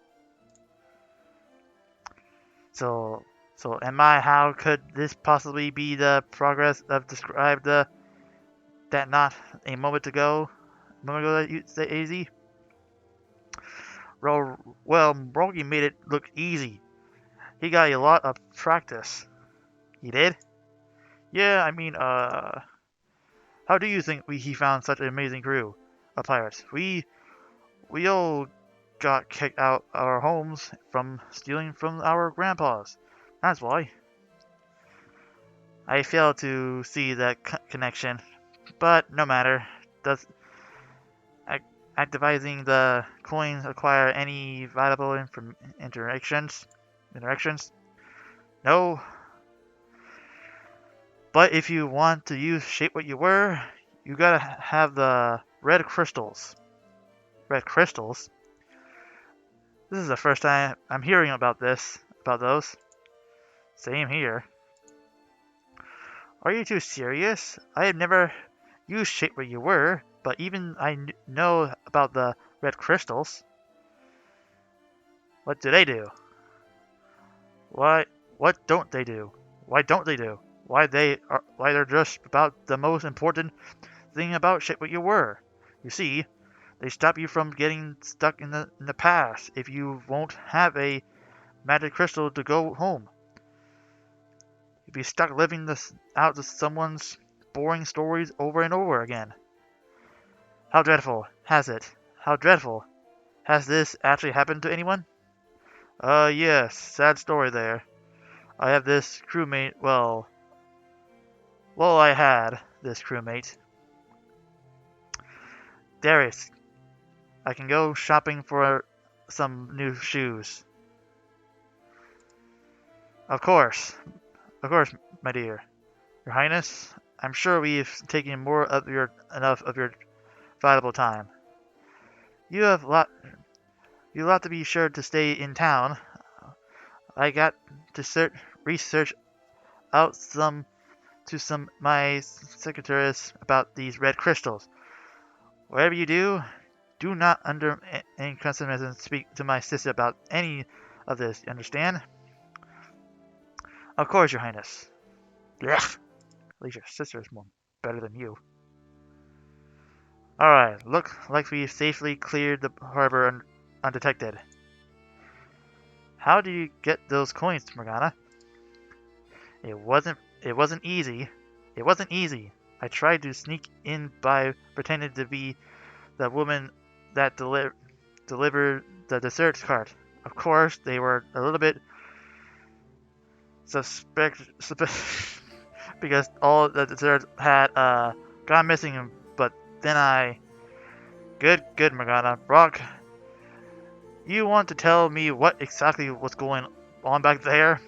So am I how could this possibly be the progress of described that not a moment ago that you say easy? Well, Rogi made it look easy. He got a lot of practice. He did? Yeah, I mean, how do you think he found such an amazing crew of pirates? We all got kicked out of our homes from stealing from our grandpas. That's why. I fail to see that connection, but no matter. Does activating the coins acquire any valuable interactions? No. But if you want to use shape what you were, you gotta have the red crystals. Red crystals? This is the first time I'm hearing about those. Same here. Are you too serious? I have never used shape what you were, but even I know about the red crystals. What do they do? What don't they do? Why don't they do? Why they're just about the most important thing about shape what you were. You see, They stop you from getting stuck in the past if you won't have a magic crystal to go home. You'll be stuck living this out of someone's boring stories over and over again. How dreadful has it? How dreadful. Has this actually happened to anyone? Yes, sad story there. I have this crewmate, well, I had this crewmate. Darius, I can go shopping for some new shoes. Of course, my dear. Your Highness, I'm sure we've taken enough of your valuable time. You have lot to be sure to stay in town. I got to research out some my secretaries about these red crystals. Whatever you do, do not under any circumstances speak to my sister about any of this. You understand? Of course, Your Highness. Blech. At least your sister is more better than you. Alright, look like we safely cleared the harbor undetected. How do you get those coins, Morgana? It wasn't easy. It wasn't easy. I tried to sneak in by pretending to be the woman that delivered the dessert cart. Of course, they were a little bit suspect because all the desserts had gone missing. But then I, good Morgana, Brock, you want to tell me what exactly was going on back there?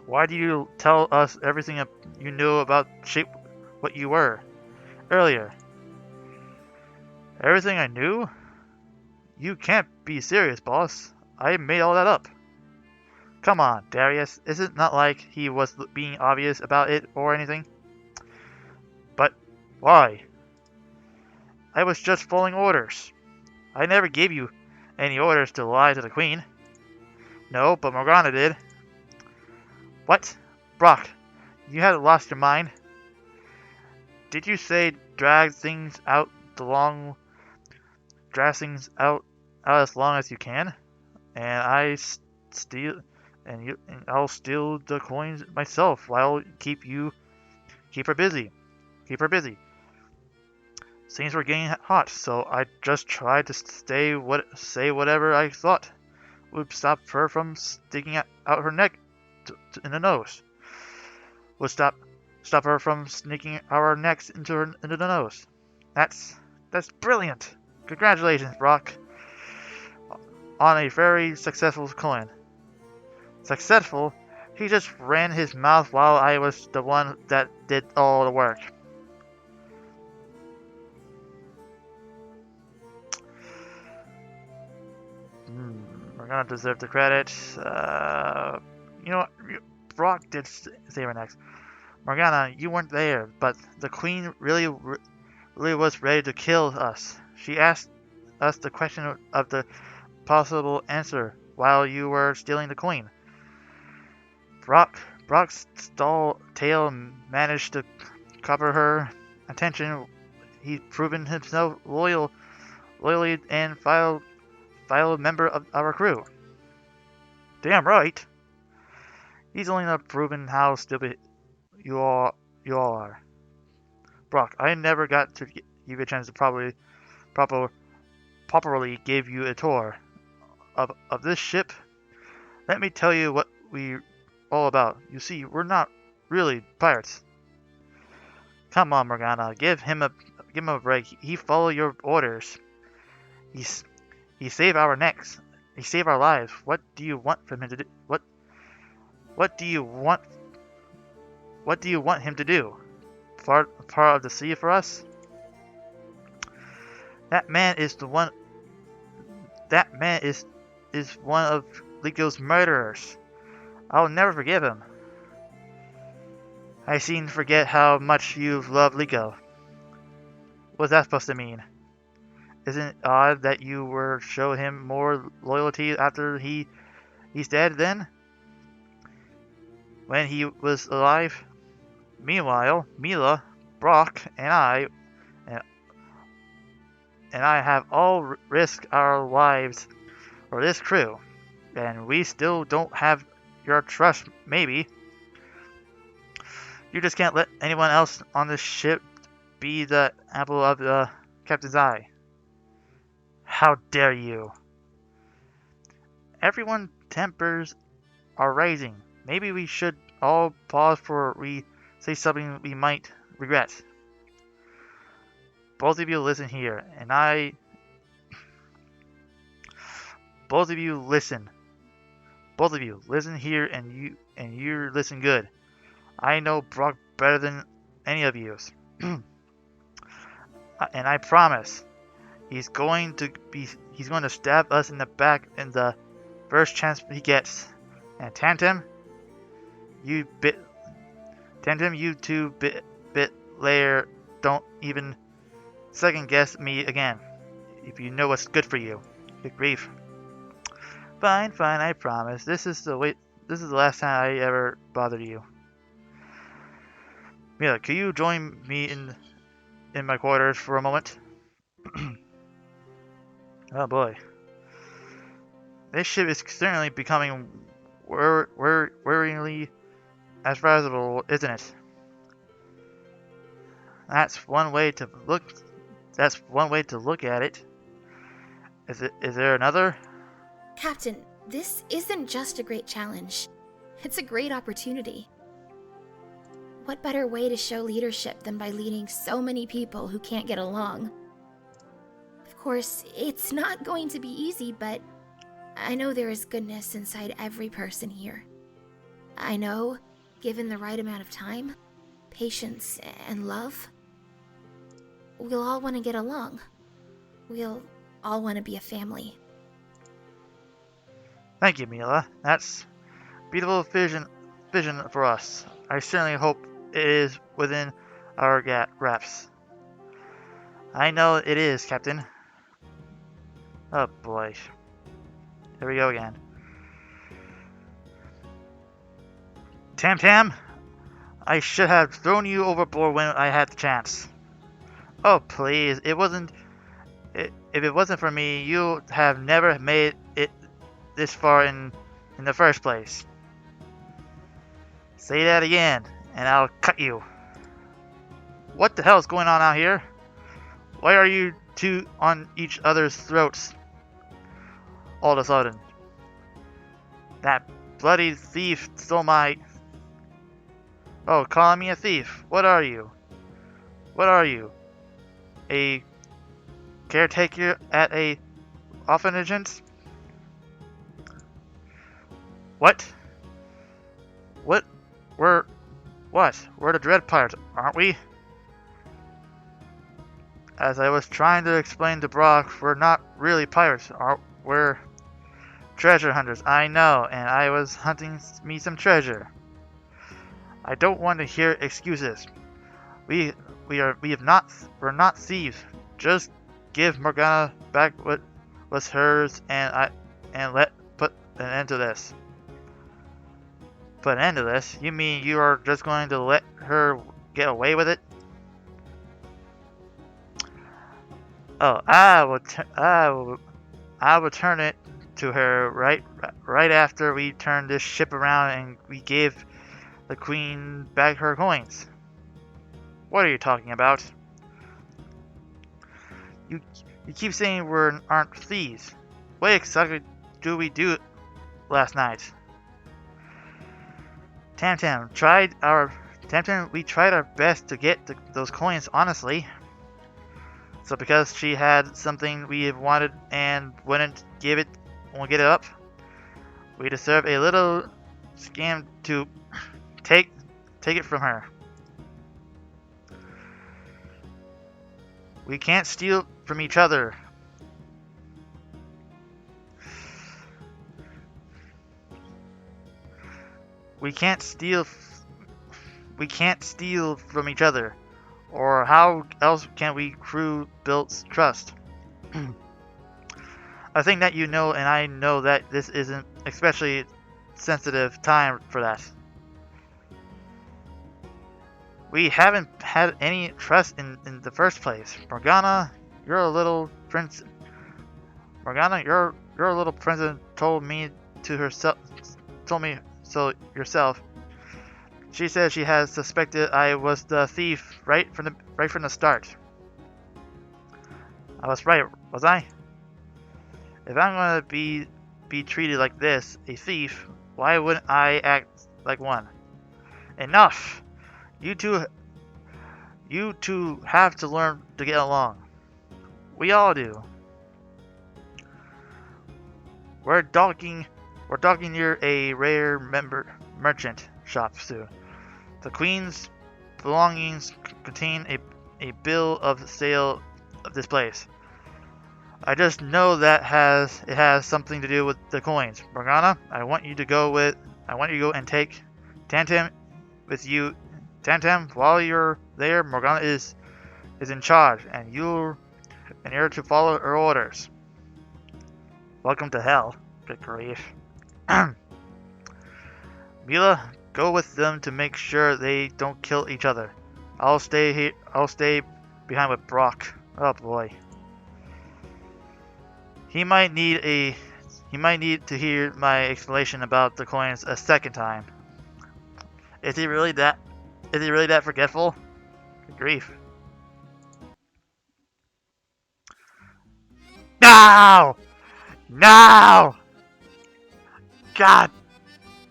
Why do you tell us everything you knew about what you were earlier? Everything I knew? You can't be serious, boss. I made all that up. Come on, Darius. Is it not like he was being obvious about it or anything? But why? I was just following orders. I never gave you any orders to lie to the Queen. No, but Morgana did. What? Brock, you haven't lost your mind. Did you say drag things out as long as you can? And I'll steal the coins myself while keep her busy. Keep her busy. Things were getting hot, so I just tried to say whatever I thought would stop her from sticking out her neck in the nose. Would stop her from sneaking our necks into the nose. That's brilliant. Congratulations, Brock, on a very successful coin. Successful? He just ran his mouth while I was the one that did all the work. We're gonna deserve the credit. You know what? Brock did save her next. Morgana, you weren't there, but the Queen really was ready to kill us. She asked us the question of the possible answer while you were stealing the coin. Brock's tail managed to cover her attention. He's proven himself loyally and file member of our crew. Damn right. He's only not proven how stupid you all are. Brock, I never got to give you a chance to properly give you a tour of this ship. Let me tell you what we all about. You see, we're not really pirates. Come on, Morgana, give him a break. He followed your orders. He saved our necks. He saved our lives. What do you want from him to do? What do you want him to do? Part of the sea for us? That man is one of Lico's murderers. I'll never forgive him. I seem to forget how much you've loved Lico. What's that supposed to mean? Isn't it odd that you were show him more loyalty after he's dead then? When he was alive? Meanwhile, Mila, Brock, and and I have all risked our lives for this crew, and we still don't have your trust, maybe. You just can't let anyone else on this ship be the apple of the captain's eye. How dare you? Everyone's tempers are rising. Maybe we should all pause before we say something we might regret. Both of you listen here, both of you listen. Both of you listen here, and you listen good. I know Brock better than any of you, and I promise he's going to stab us in the back in the first chance he gets. And Tantum, you two bit layer, don't even second guess me again. If you know what's good for you. Good grief. Fine, I promise. This is the last time I ever bothered you. Mila, can you join me in my quarters for a moment? Oh boy. This ship is certainly becoming worryingly advisable, isn't it? That's one way to look at it. Is there another? Captain, this isn't just a great challenge. It's a great opportunity. What better way to show leadership than by leading so many people who can't get along? Of course, it's not going to be easy, but I know there is goodness inside every person here. I know, given the right amount of time, patience, and love, we'll all want to get along. We'll all want to be a family. Thank you, Mila. That's beautiful vision for us. I certainly hope it is within our grasp. I know it is, Captain. Oh boy. Here we go again. Tam, I should have thrown you overboard when I had the chance. Oh please, if it wasn't for me, you have never made it this far in the first place. Say that again, and I'll cut you. What the hell is going on out here? Why are you two on each other's throats all of a sudden? That bloody thief stole my... Oh, calling me a thief. What are you? What are you? A caretaker at a orphanage? What? We're the Dread Pirates, aren't we? As I was trying to explain to Brock, we're not really pirates, we're treasure hunters. I know, and I was hunting me some treasure. I don't want to hear excuses. We're not thieves. Just give Morgana back what was hers, and put an end to this. Put an end to this? You mean you are just going to let her get away with it? Oh, I will turn it to her right after we turn this ship around and we give the Queen back her coins. What are you talking about? You keep saying we aren't thieves. What exactly do we do last night? we tried our best to get those coins, honestly. So because she had something we wanted and won't get it up, we deserve a little scam to take it from her. We can't steal from each other. We can't steal from each other. Or how else can we crew build trust? I think that you know, and I know that this isn't especially sensitive time for that. We haven't had any trust in the first place. Morgana, you're a little prince. Morgana, your little princess told me so yourself. She said she has suspected I was the thief right from the start. I was right, was I? If I'm gonna be treated like this, a thief, why wouldn't I act like one? Enough! You two have to learn to get along. We all do. We're docking near a rare merchant shop soon. The Queen's belongings contain a bill of sale of this place. I just know that it has something to do with the coins. Morgana, I want you to go and take Tantam with you. Tantam, while you're there, Morgana is in charge, and you're to follow her orders. Welcome to hell. Good grief. Mila, go with them to make sure they don't kill each other. I'll stay here. I'll stay behind with Brock. Oh boy. He might need to hear my explanation about the coins a second time. Is he really that forgetful? Good grief. No! No! God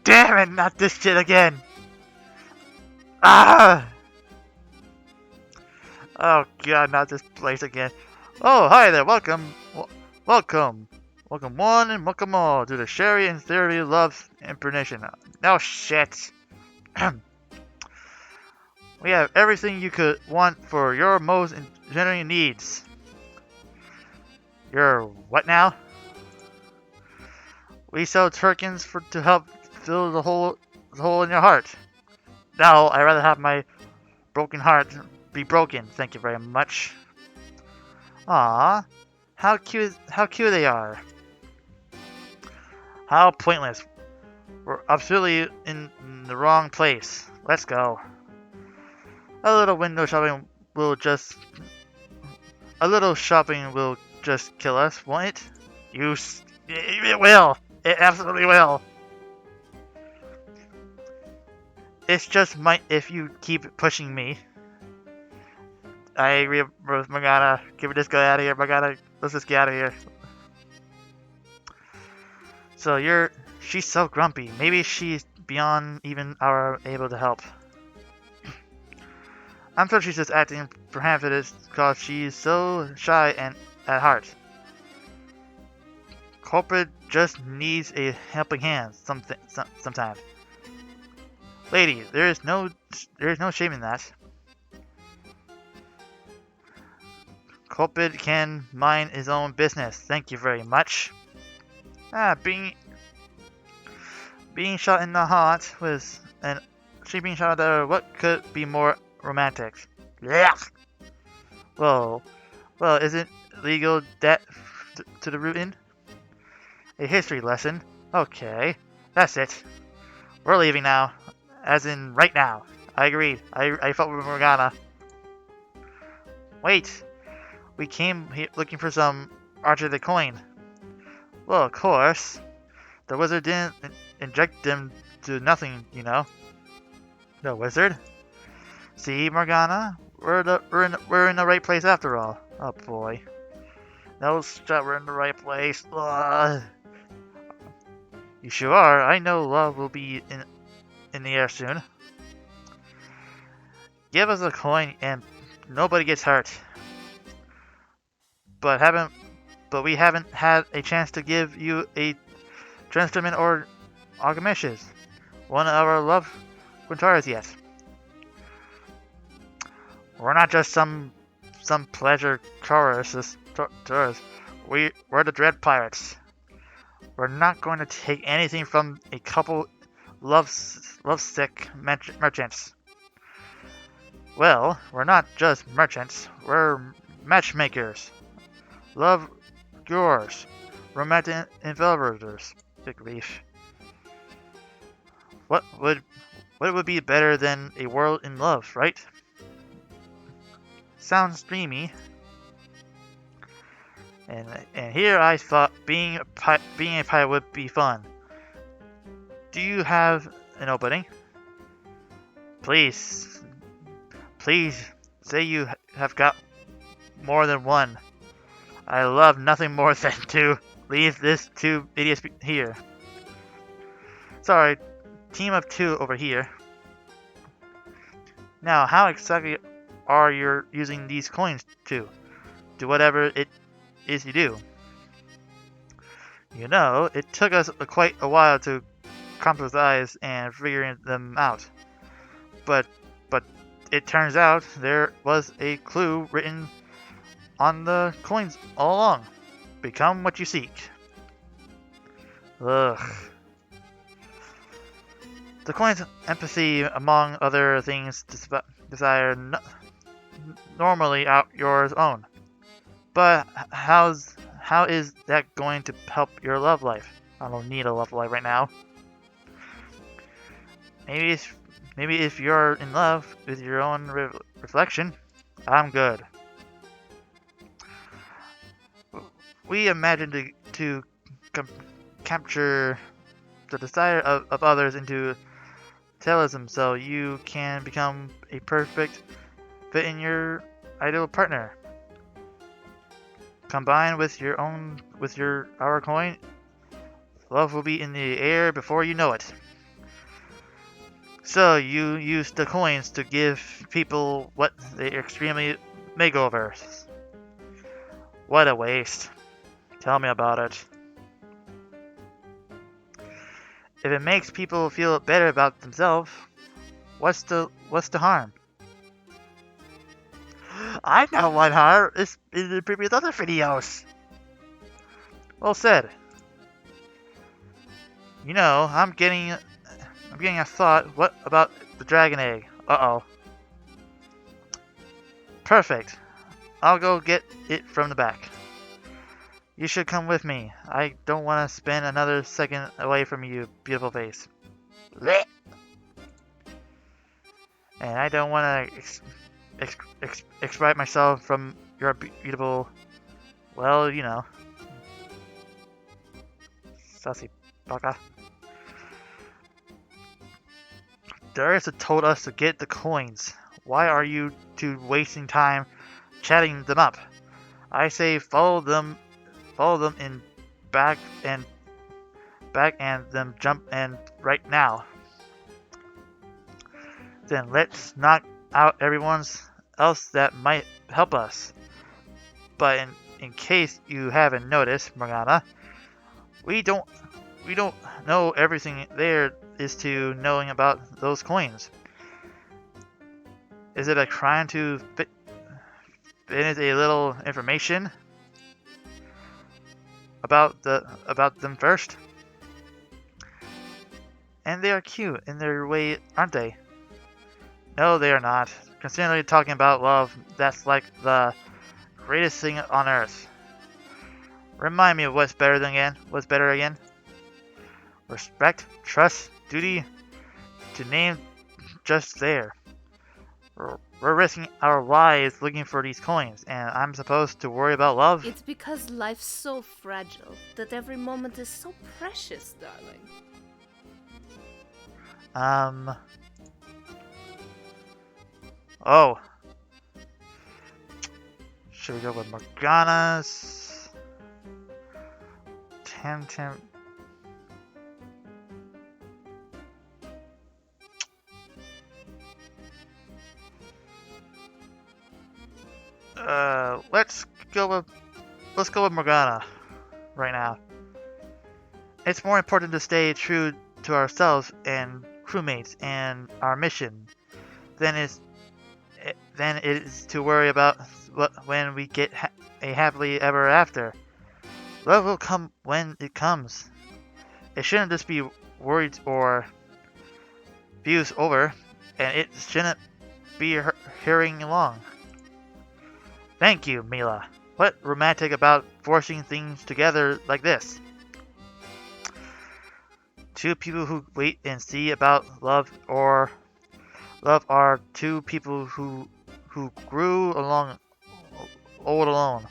damn it, not this shit again. Ah! Oh god, not this place again. Oh, hi there, welcome one and welcome all to the Sherry and Theory Love Impersonation. No shit. We have everything you could want for your most engineering needs. Your what now? We sell Turkins to help fill the hole in your heart. No, I'd rather have my broken heart be broken. Thank you very much. Ah, how cute they are. How pointless. We're absolutely in the wrong place. Let's go. A little shopping will just kill us, won't it? It will. It absolutely will. It's just if you keep pushing me. I agree with Morgana. This guy out of here, Morgana. Let's just get out of here. So she's so grumpy. Maybe she's beyond even our able to help. I'm sure she's just acting. Perhaps it is because she's so shy and at heart. Culprit just needs a helping hand sometimes. Lady, there is no shame in that. Culprit can mind his own business. Thank you very much. Being shot in the heart she being shot there. What could be more romantic? Yeah. Well, is it legal debt to the root in? A history lesson. Okay, that's it. We're leaving now. As in, right now. I agreed. I fought with Morgana. Wait. We came here looking for some Archer the Coin. Well, of course. The wizard didn't inject them to nothing, you know. The wizard? See, Morgana? We're in the right place after all. Oh boy. No shot, we're in the right place. Ugh. You sure are. I know love will be in the air soon. Give us a coin and nobody gets hurt. But we haven't had a chance to give you a transformant or Archimedes, one of our love quintars yet. We're not just some pleasure tourists. We're the Dread Pirates. We're not going to take anything from a couple lovesick merchants. Well, we're not just merchants. We're matchmakers. Love yours. Romantic envelopers. Good grief. What would be better than a world in love, right? Sounds dreamy. And here I thought being a pirate would be fun. Do you have an opening? Please, please say you have got more than one. I love nothing more than to leave this two idiots here. Sorry, team of two over here. Now, how exactly are you using these coins to? Do whatever it is you do. You know, it took us quite a while to compromise and figuring them out. But it turns out there was a clue written on the coins all along. Become what you seek. Ugh. The coin's empathy, among other things, desire normally out yours own. But how is that going to help your love life? I don't need a love life right now. Maybe if you're in love with your own reflection, I'm good. We imagined to capture the desire of others into realism, so you can become a perfect fit in your ideal partner. Combined with our coin, love will be in the air before you know it. So you use the coins to give people what they extremely makeovers. What a waste. Tell me about it. If it makes people feel better about themselves, what's the harm? I know what harm is in the previous other videos. Well said. You know, I'm getting a thought. What about the dragon egg? Uh-oh. Perfect. I'll go get it from the back. You should come with me. I don't want to spend another second away from you, beautiful face. Blech. And I don't want to extract myself from your beautiful, well, you know. Sassy baka. Darius told us to get the coins. Why are you two wasting time chatting them up? I say follow them in back and them jump and right now. Then let's knock out everyone else that might help us. But in case you haven't noticed, Morgana, we don't know everything there is to knowing about those coins. Is it a crime to fit in a little information about them first? And they are cute in their way, aren't they? No, they are not. Constantly talking about love, that's like the greatest thing on earth. Remind me of what's better again? Respect, trust, duty, to name just there. We're risking our lives looking for these coins, and I'm supposed to worry about love? It's because life's so fragile that every moment is so precious, darling. Oh. Should we go with Morgana's? Tim. Let's go with Morgana right now. It's more important to stay true to ourselves and crewmates and our mission than it is to worry about when we get a happily ever after. Love will come when it comes. It shouldn't just be worried or views over, and it shouldn't be hurrying along. Thank you, Mila. What romantic about forcing things together like this? Two people who wait and see about love are two people who grew along old alone.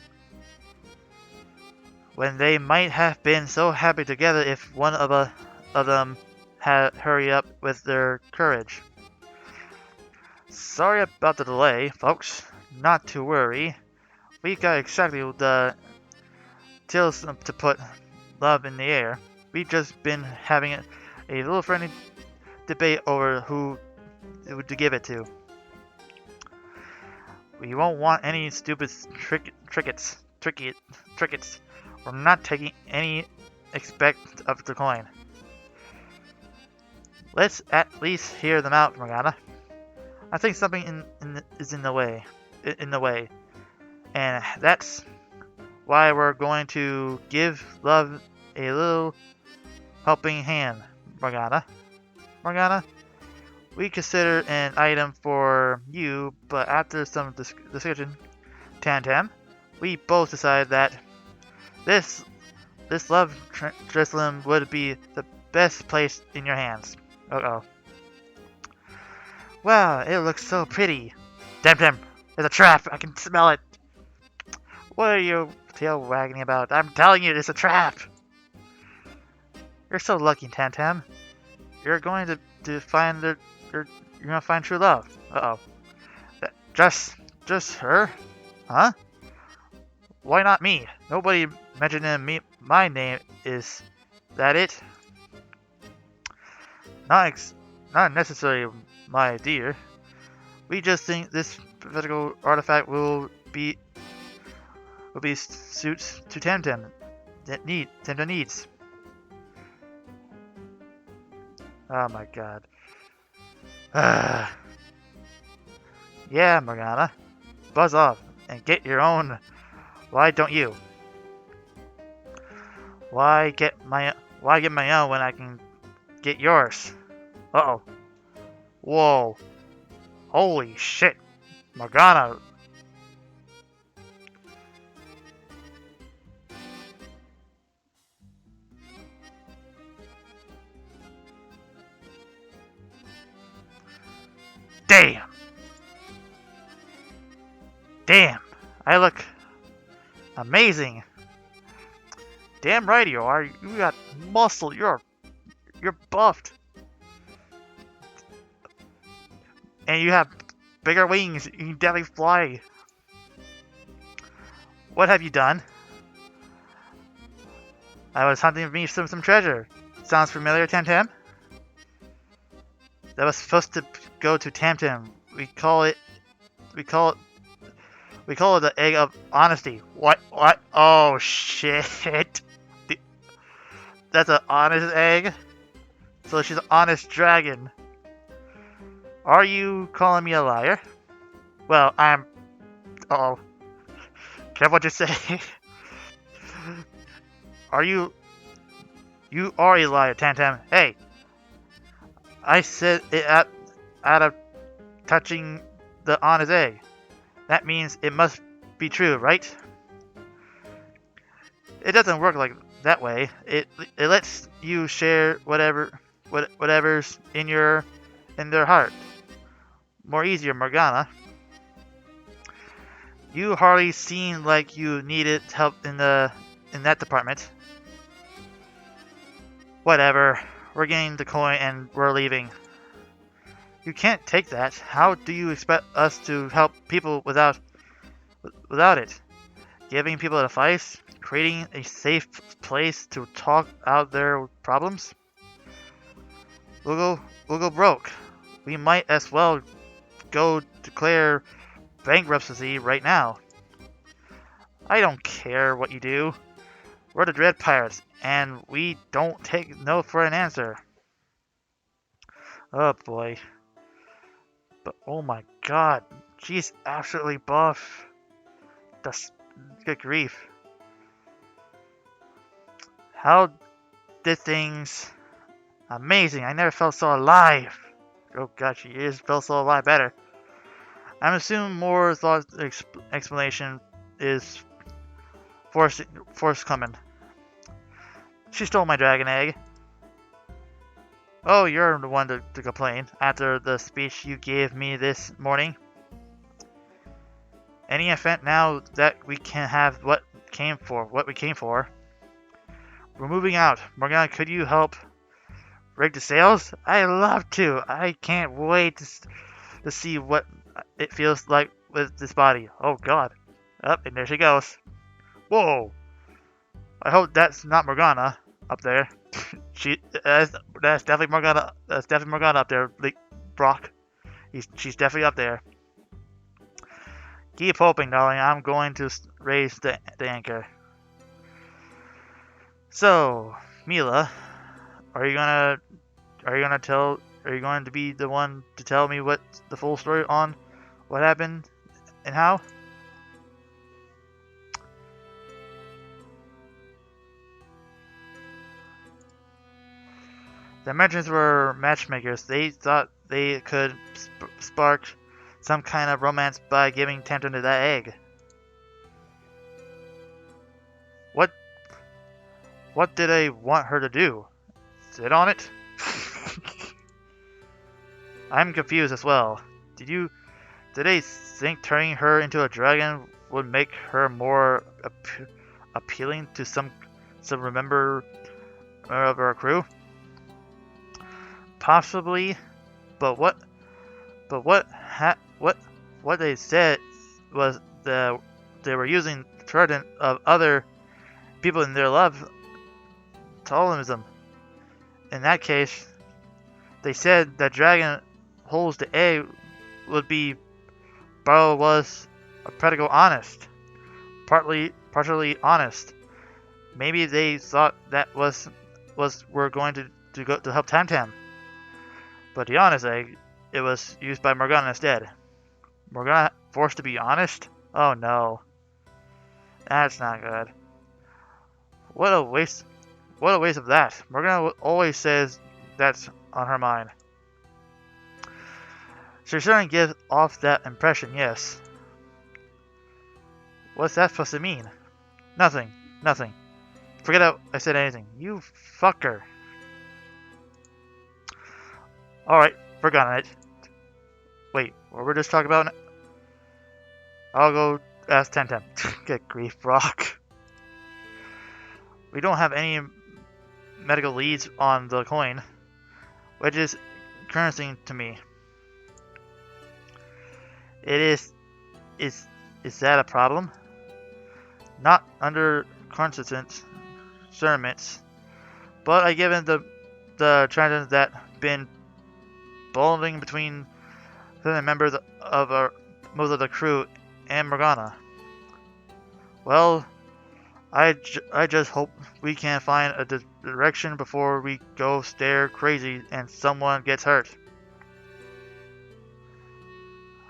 when they might have been so happy together if one of them had hurried up with their courage. Sorry about the delay, folks. Not to worry. We got exactly the tills to put love in the air. We've just been having a little friendly debate over who to give it to. We won't want any stupid trickets. We're not taking any expect of the coin. Let's at least hear them out, Morgana. I think something is in the way, and that's why we're going to give love a little helping hand, Morgana. Morgana, we consider an item for you, but after some discussion, Tam, we both decided that this love drizzling would be the best place in your hands. Uh-oh. Wow, it looks so pretty. Tam, there's a trap. I can smell it. What are you tail wagging about? I'm telling you, it's a trap. You're so lucky, Tam. You're going to find you're gonna find true love. Uh-oh. Just her? Huh? Why not me? Nobody mentioned my name. Is that it? Not necessarily, my dear. We just think this physical artifact will be suits to Tam needs. Oh my god. Yeah, Morgana. Buzz off and get your own. Why don't you? Why get my own when I can get yours? Uh-oh. Whoa. Holy shit. Morgana. Damn. I look amazing. Damn right you are. You got muscle. You're buffed. And you have bigger wings. You can definitely fly. What have you done? I was hunting for me some treasure. Sounds familiar, Tam? That was supposed to go to Tam. We call it the egg of honesty. What? Oh shit. That's an honest egg? So she's an honest dragon. Are you calling me a liar? Well, I'm... Uh-oh. Careful what you say. Are you... You are a liar, Tam. Hey! I said it out of touching the honest egg. That means it must be true, right? It doesn't work like that way. It lets you share whatever's in their heart. More easier, Morgana. You hardly seem like you needed help in that department. Whatever. We're getting the coin and we're leaving. You can't take that. How do you expect us to help people without it? Giving people advice? Creating a safe place to talk out their problems? We'll go broke. We might as well go declare bankruptcy right now. I don't care what you do. We're the Dread Pirates, and we don't take no for an answer. Oh boy. But oh my god, she's absolutely buff. That's good grief. How did things... Amazing, I never felt so alive. Oh god, she felt so alive better. I'm assuming more thought explanation is forthcoming. She stole my dragon egg. Oh, you're the one to complain after the speech you gave me this morning. Any event now that we can have what we came for. we're moving out. Morgana, could you help rig the sails? I'd love to. I can't wait to see what it feels like with this body. Oh god. Up, and there she goes. Whoa. I hope that's not Morgana up there. That's definitely Morgana. That's definitely Morgana up there, Brock. She's definitely up there. Keep hoping, darling. I'm going to raise the anchor. So, Mila, are you going to be the one to tell me what the full story on what happened and how? The merchants were matchmakers. They thought they could spark some kind of romance by giving Tantan to that egg. What did they want her to do? Sit on it? I'm confused as well. Did they think turning her into a dragon would make her more appealing to some member of our crew? Possibly, but what they said was they were using trident of other people in their love totemism. In that case, they said that dragon holds the egg would be Barrow was a practical honest, partially honest. Maybe they thought that was we're going to go to help Tam Tam. But the honest egg, it was used by Morgana instead. Morgana forced to be honest? Oh no. That's not good. What a waste of that. Morgana always says that's on her mind. She certainly gives off that impression, yes. What's that supposed to mean? Nothing. Forget I said anything. You fucker. Alright, forgotten it. Wait, what were we just talking about? I'll go ask Temtem. Good grief, Brock. We don't have any medical leads on the coin, which is concerning to me. Is that a problem? Not under consistent sermons, but I given the trends that been bowling between the members of most of the crew and Morgana. Well, I just hope we can find a direction before we go stir crazy and someone gets hurt.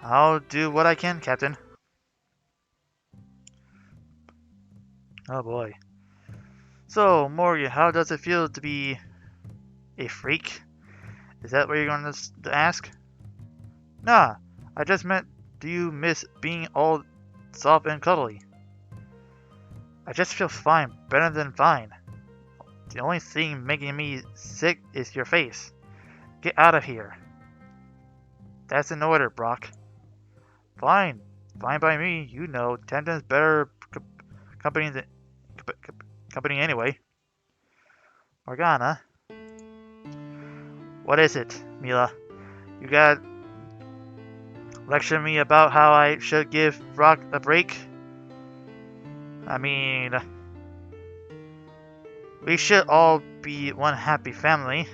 I'll do what I can, Captain. Oh boy. So, Morgan, how does it feel to be a freak? Is that what you're going to ask? Nah, I just meant, do you miss being all soft and cuddly? I just feel fine, better than fine. The only thing making me sick is your face. Get out of here. That's in order, Brock. Fine by me. You know, Tenden's better company anyway. Morgana. What is it, Mila? You gotta lecture me about how I should give Brock a break? I mean, we should all be one happy family.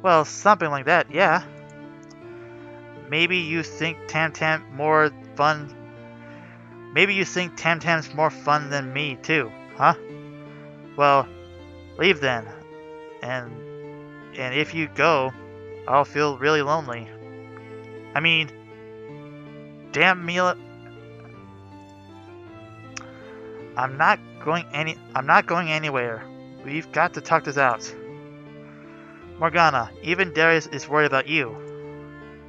Well, something like that, yeah. Maybe you think Tam Tam's more fun than me too, huh? Well, leave then. And if you go, I'll feel really lonely. I mean, damn Mila. I'm not going anywhere. We've got to talk this out. Morgana, even Darius is worried about you.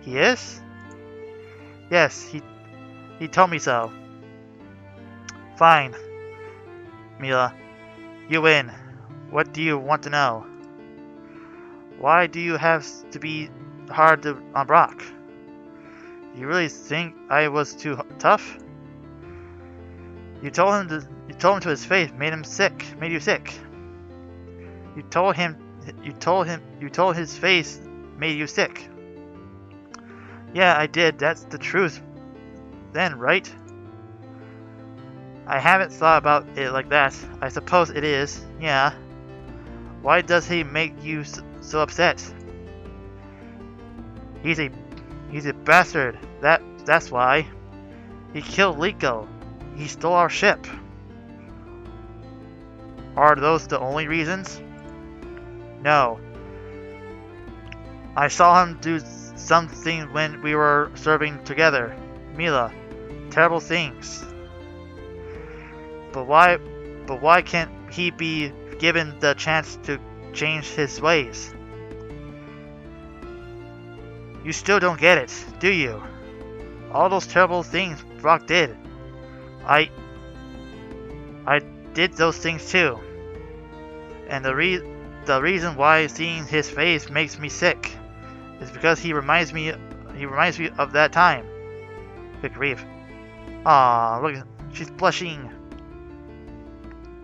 He is? Yes, he told me so. Fine. Mila, you win. What do you want to know? Why do you have to be hard on Brock? You really think I was too tough? You told him told him to his face, made you sick. You told his face made you sick. Yeah, I did. That's the truth. Then, right? I haven't thought about it like that. I suppose it is. Yeah. Why does he make you so upset? He's a bastard. That's why. He killed Liko. He stole our ship. Are those the only reasons? No. I saw him do something when we were serving together. Mila. Terrible things. But why can't he be given the chance to change his ways? You still don't get it, do you? All those terrible things Brock did. I did those things too. And the reason why seeing his face makes me sick is because he reminds me of that time. Good grief. Aw, look, she's blushing.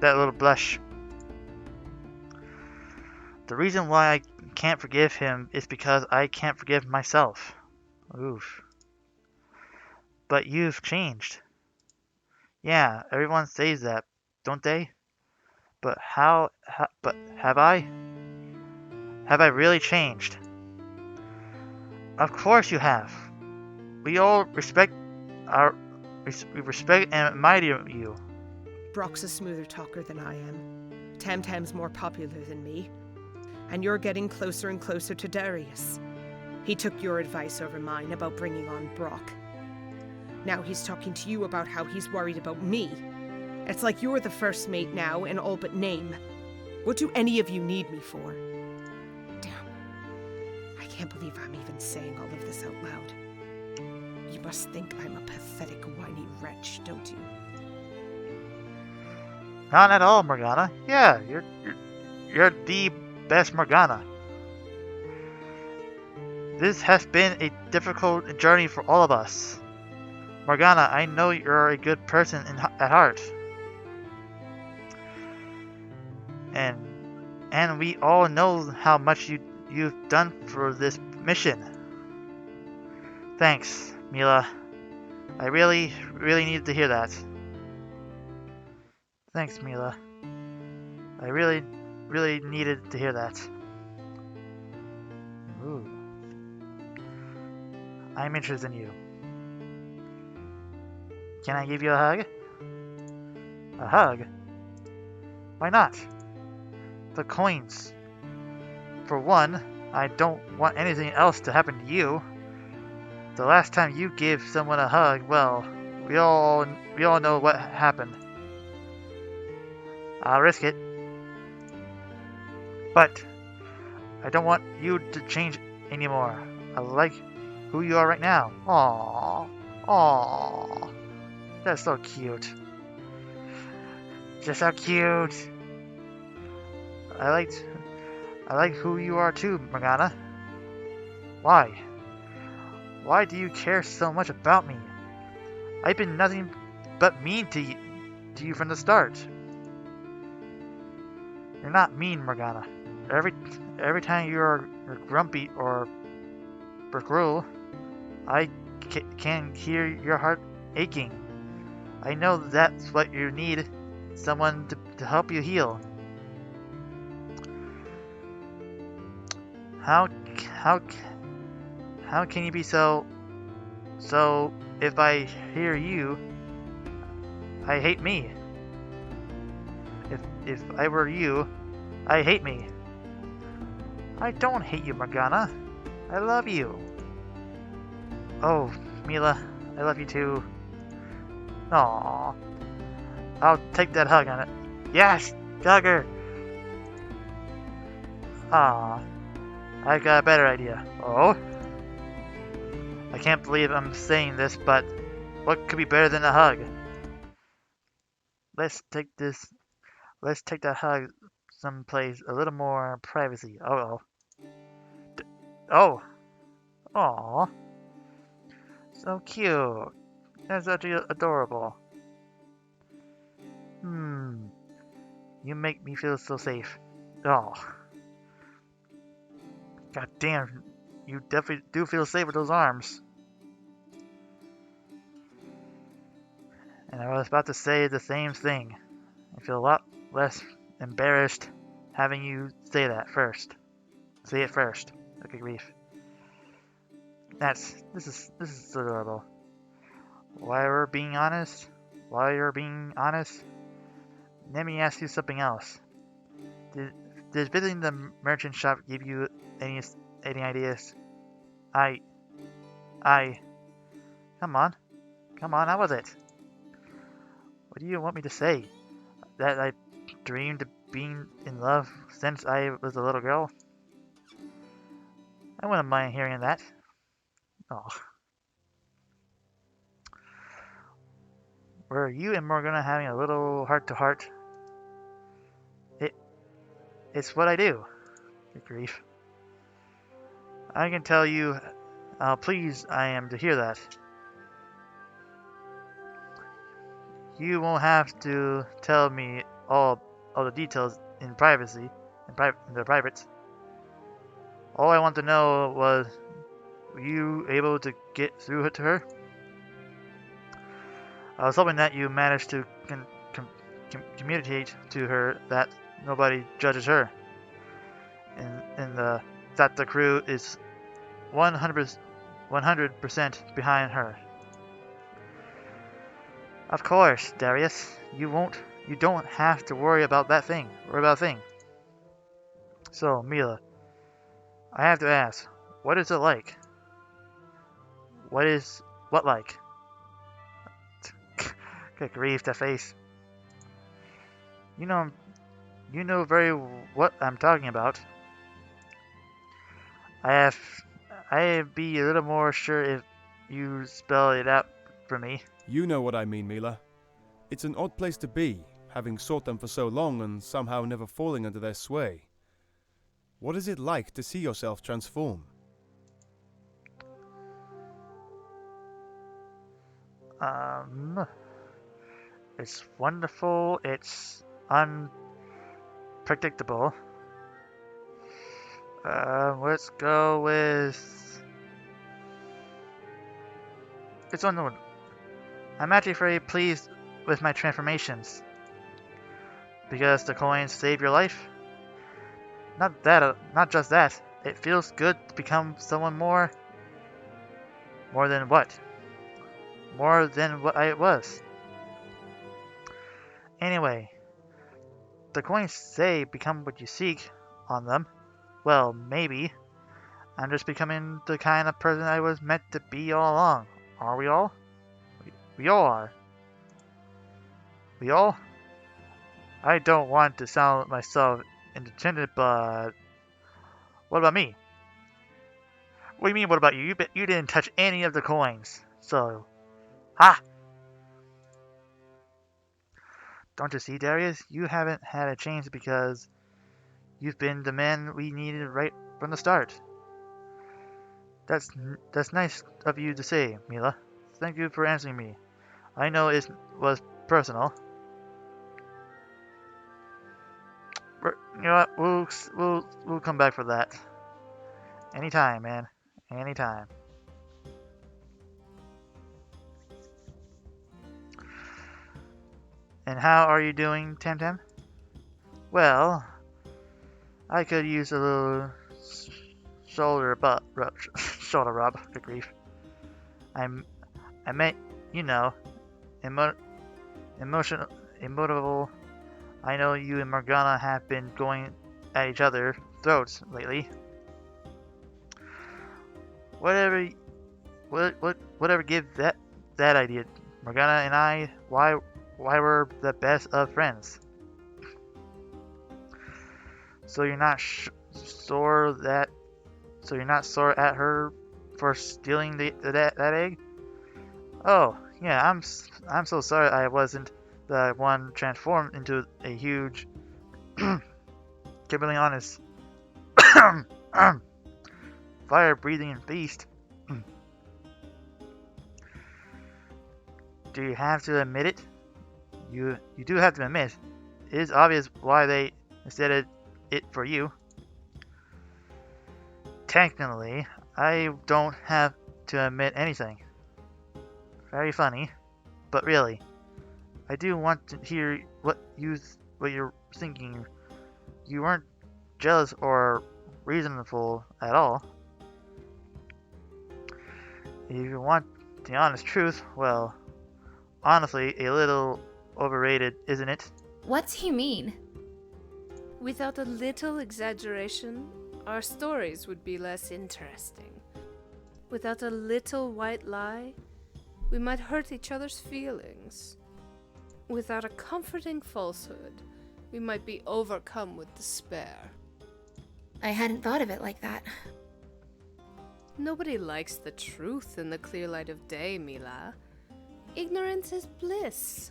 That little blush. The reason why I can't forgive him is because I can't forgive myself. Oof. But you've changed. Yeah, everyone says that, don't they? But but have I? Have I really changed? Of course you have. We all respect we respect and admire you. Brock's a smoother talker than I am. Tam-Tam's more popular than me. And you're getting closer and closer to Darius. He took your advice over mine about bringing on Brock. Now he's talking to you about how he's worried about me. It's like you're the first mate now in all but name. What do any of you need me for? Damn. I can't believe I'm even saying all of this out loud. You must think I'm a pathetic, whiny wretch, don't you? Not at all, Morgana. Yeah, you're the best Morgana. This has been a difficult journey for all of us. Morgana, I know you're a good person at heart. And we all know how much you've done for this mission. Thanks, Mila. I really needed to hear that. Thanks, Mila. I really needed to hear that. Ooh. I'm interested in you. Can I give you a hug? A hug? Why not? The coins. For one, I don't want anything else to happen to you. The last time you gave someone a hug, well, we all know what happened. I'll risk it. But I don't want you to change anymore. I like who you are right now. Aww. Aww. That's so cute. Just so cute. I like who you are too, Morgana. Why? Why do you care so much about me? I've been nothing but mean to you from the start. You're not mean, Morgana. Every time you're grumpy or cruel, I can hear your heart aching. I know that's what you need, someone to help you heal. How can you be so if I hear you, I hate me. If I were you, I hate me. I don't hate you, Morgana. I love you. Oh, Mila, I love you too. Aww. I'll take that hug on it. Yes! Hug her! Aww. I got a better idea. Oh? I can't believe I'm saying this, but what could be better than a hug? Let's take that hug someplace a little more privacy. Oh. Oh! Aww. So cute. That's actually adorable. You make me feel so safe. Oh. God damn, you definitely do feel safe with those arms. And I was about to say the same thing. I feel a lot less embarrassed having you say that first. Say it first. Okay, grief. This is adorable. While you're being honest, let me ask you something else. Did visiting the merchant shop give you any ideas? I, come on, how was it? What do you want me to say? That I dreamed of being in love since I was a little girl? I wouldn't mind hearing that. Oh. Were you and Morgana having a little heart-to-heart? It's what I do. Good grief. I can tell you how pleased I am to hear that. You won't have to tell me all the details in privacy, in the private. All I want to know was, were you able to get through it to her? I was hoping that you managed to communicate to her that nobody judges her, and that the crew is 100% behind her. Of course, Darius. You don't have to worry about that thing. So, Mila, I have to ask, what is it like? What like? Good grief, that face. You know very what I'm talking about. I'd be a little more sure if you spell it out for me. You know what I mean, Mila. It's an odd place to be, having sought them for so long and somehow never falling under their sway. What is it like to see yourself transform? It's wonderful, it's unpredictable. Let's go with... It's unknown. I'm actually very pleased with my transformations. Because the coins save your life? Not just that. It feels good to become someone more than what? More than what I was. Anyway, the coins say become what you seek on them. Well, maybe. I'm just becoming the kind of person I was meant to be all along. Are we all? We all are. We all? I don't want to sound myself independent, but... What about me? What do you mean, what about you? You didn't touch any of the coins. So... Ha! Don't you see, Darius? You haven't had a change because you've been the man we needed right from the start. That's nice of you to say, Mila. Thank you for answering me. I know it was personal. You know what? We'll come back for that. Anytime, man. Anytime. And how are you doing, Temtem? Well, I could use a little shoulder rub. Good grief. I meant, you know, emotional. I know you and Morgana have been going at each other's throats lately. Whatever give that idea. Morgana and I, why we're the best of friends. So you're not sore at her for stealing that egg? Oh, yeah, I'm so sorry I wasn't the one transformed into a huge Kimberly honest fire-breathing beast. Do you have to admit it? you do have to admit, it is obvious why they instead it for you. Technically, I don't have to admit anything. Very funny, but really, I do want to hear what you're thinking. You weren't jealous or reasonable at all. If you want the honest truth, well, honestly, a little overrated, isn't it? What's he mean? Without a little exaggeration, our stories would be less interesting. Without a little white lie, we might hurt each other's feelings. Without a comforting falsehood, we might be overcome with despair. I hadn't thought of it like that. Nobody likes the truth in the clear light of day, Mila. Ignorance is bliss.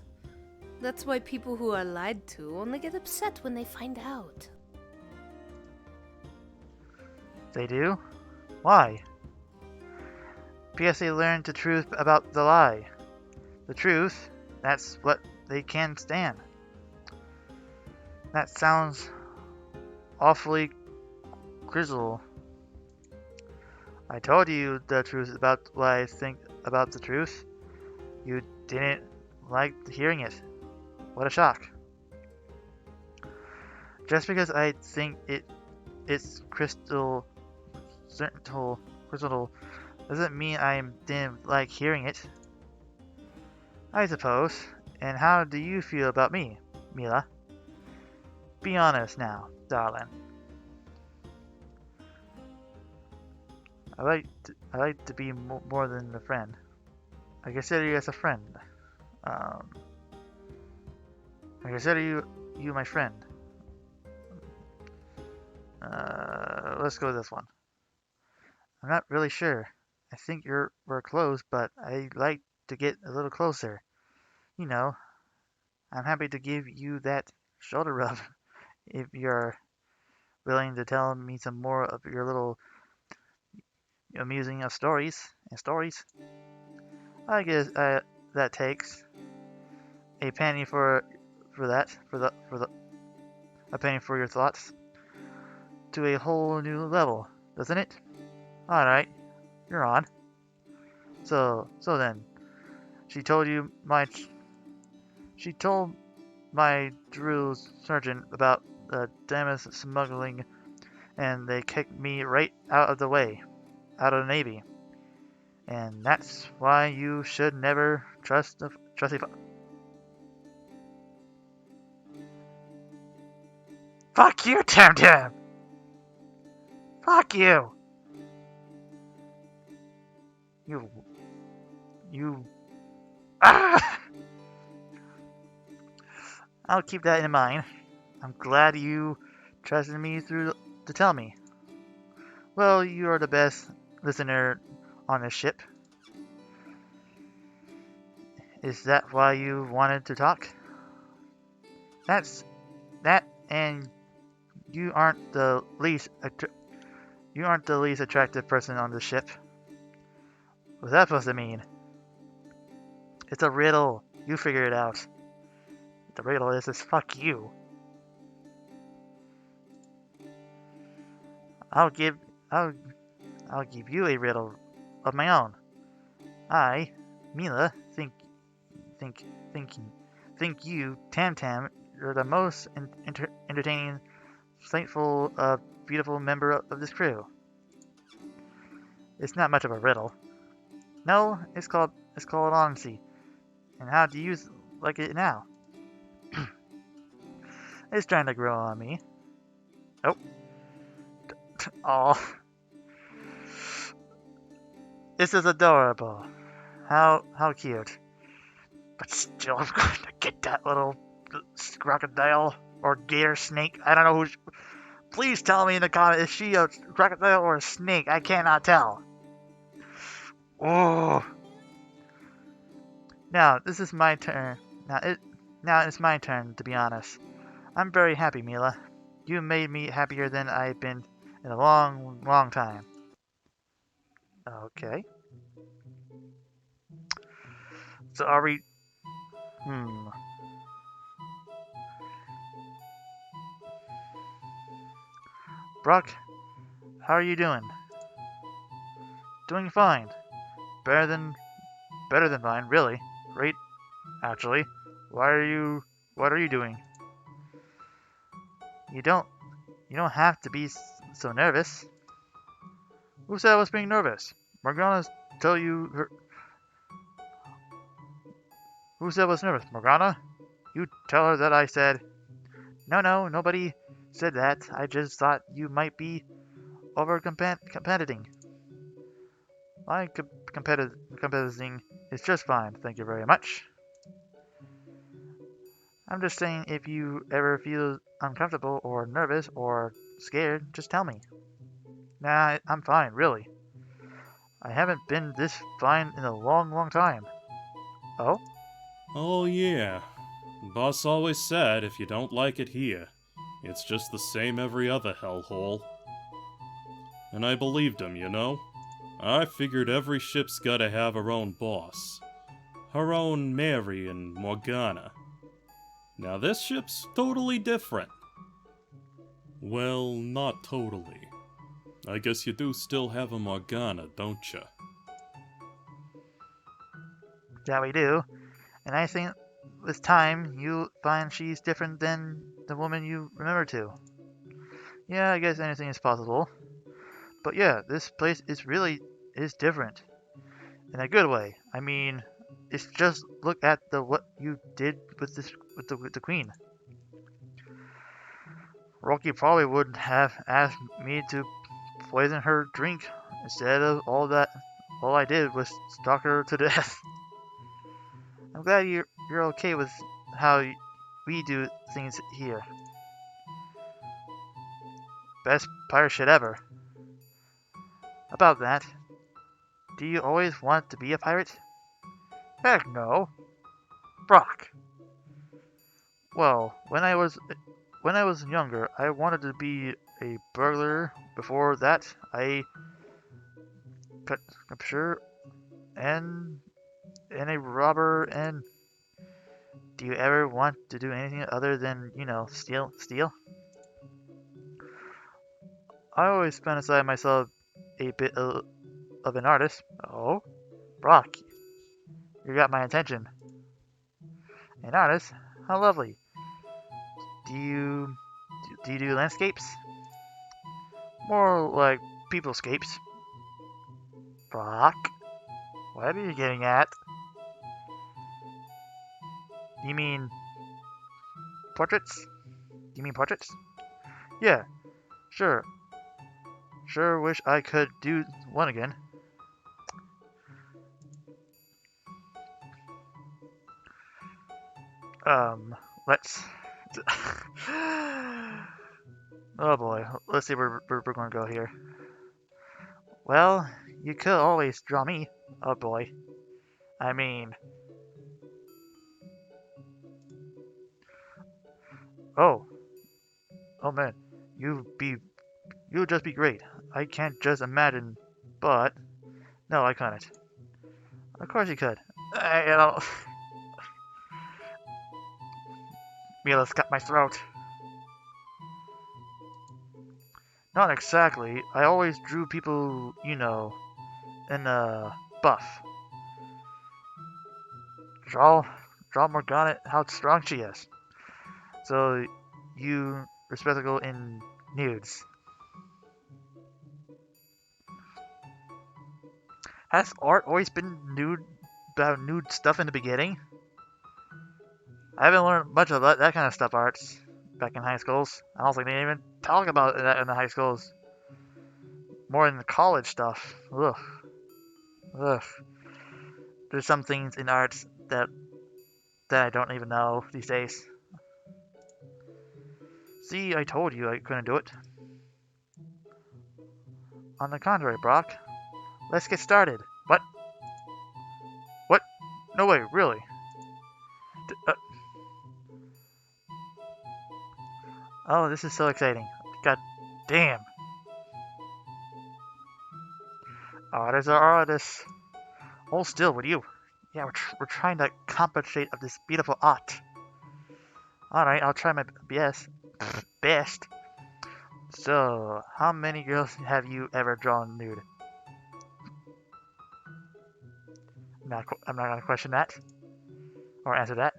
That's why people who are lied to only get upset when they find out. They do? Why? Because they learned the truth about the lie. The truth, that's what they can't stand. That sounds awfully grizzle. I told you the truth about what I think about the truth. You didn't like hearing it. What a shock. Just because I think it's crystal doesn't mean I didn't like hearing it. I suppose. And how do you feel about me, Mila? Be honest now, darling. I like to be more than a friend. I consider you as a friend. I consider you my friend. Let's go with this one. I'm not really sure. I think we're close, but I'd like to get a little closer. You know, I'm happy to give you that shoulder rub if you're willing to tell me some more of your little amusing stories. I guess that takes a penny for a penny for your thoughts to a whole new level, doesn't it? All right, you're on. So then, she told my drill sergeant about the Damas smuggling, and they kicked me right out of the way, out of the Navy. And that's why you should never trust a Fuck you, Tim Tim! Fuck you! You... Ah! I'll keep that in mind. I'm glad you trusted me to tell me. Well, you are the best listener on this ship. Is that why you wanted to talk? And you aren't the least attractive person on the ship. What's that supposed to mean? It's a riddle. You figure it out. The riddle is fuck you. I'll give you a riddle of my own. I, Mila, think you, Tam Tam, you're the most entertaining, insightful, beautiful member of this crew. It's not much of a riddle. No, it's called honesty. And how do you like it now? It's trying to grow on me. Oh. Oh. This is adorable. How cute. But still, I'm going to get that little crocodile or gator snake. I don't know who's. Please tell me in the comments, is she a crocodile or a snake? I cannot tell. Oh. Now, this is my turn. Now it's my turn, to be honest. I'm very happy, Mila. You made me happier than I've been in a long time. Okay. So are we... Brock, how are you doing? Doing fine. Better than fine, really. Great, actually. What are you doing? You don't have to be so nervous. Who said I was being nervous? Morgana tell you her. Who said I was nervous? Morgana? You tell her that I said. No, nobody said that. I just thought you might be competing. My competing is just fine, thank you very much. I'm just saying if you ever feel uncomfortable or nervous or scared, just tell me. Nah, I'm fine, really. I haven't been this fine in a long time. Oh? Oh, yeah. Boss always said if you don't like it here, it's just the same every other hellhole. And I believed him, you know? I figured every ship's gotta have her own boss. Her own Mary and Morgana. Now this ship's totally different. Well, not totally. I guess you do still have a Morgana, don't ya? Yeah, we do. And I think with time, you'll find she's different than the woman you remember to. Yeah, I guess anything is possible. But yeah, this place is different. In a good way. I mean, it's just look at what you did with the queen. Rocky probably would have asked me to poison her drink instead of all that. All I did was stalk her to death. I'm glad you're okay with how we do things here. Best pirate shit ever. About that, do you always want to be a pirate? Heck no. Brock. Well, when I was younger, I wanted to be a burglar. Before that, I cut capture and a robber. And do you ever want to do anything other than steal? I always fantasize myself a bit of an artist. Oh, Brock, you got my attention. An artist? How lovely. Do you do landscapes? More like peoplescapes. Brock, what are you getting at? You mean portraits? You mean portraits? Yeah, sure. Sure wish I could do one again. Let's... Oh boy, let's see where we're going to go here. Well, you could always draw me. Oh boy. I mean... Oh. Oh man, you'd just be great. I can't just imagine, but... No, I couldn't. Of course you could. Mila's cut my throat. Not exactly. I always drew people, in buff. Draw Morgana how strong she is. So, you respectable in nudes. Has art always been about nude stuff in the beginning? I haven't learned much of that kind of stuff arts back in high schools. I don't think they even talk about that in the high schools. More in the college stuff. Ugh. Ugh. There's some things in arts that I don't even know these days. See, I told you I couldn't do it. On the contrary, Brock. Let's get started. What? What? No way, really? Oh, this is so exciting. God damn. Artists are artists. Hold still, would you? Yeah, we're trying to compensate of this beautiful art. Alright, I'll try my best. So, how many girls have you ever drawn nude? I'm not gonna question that or answer that.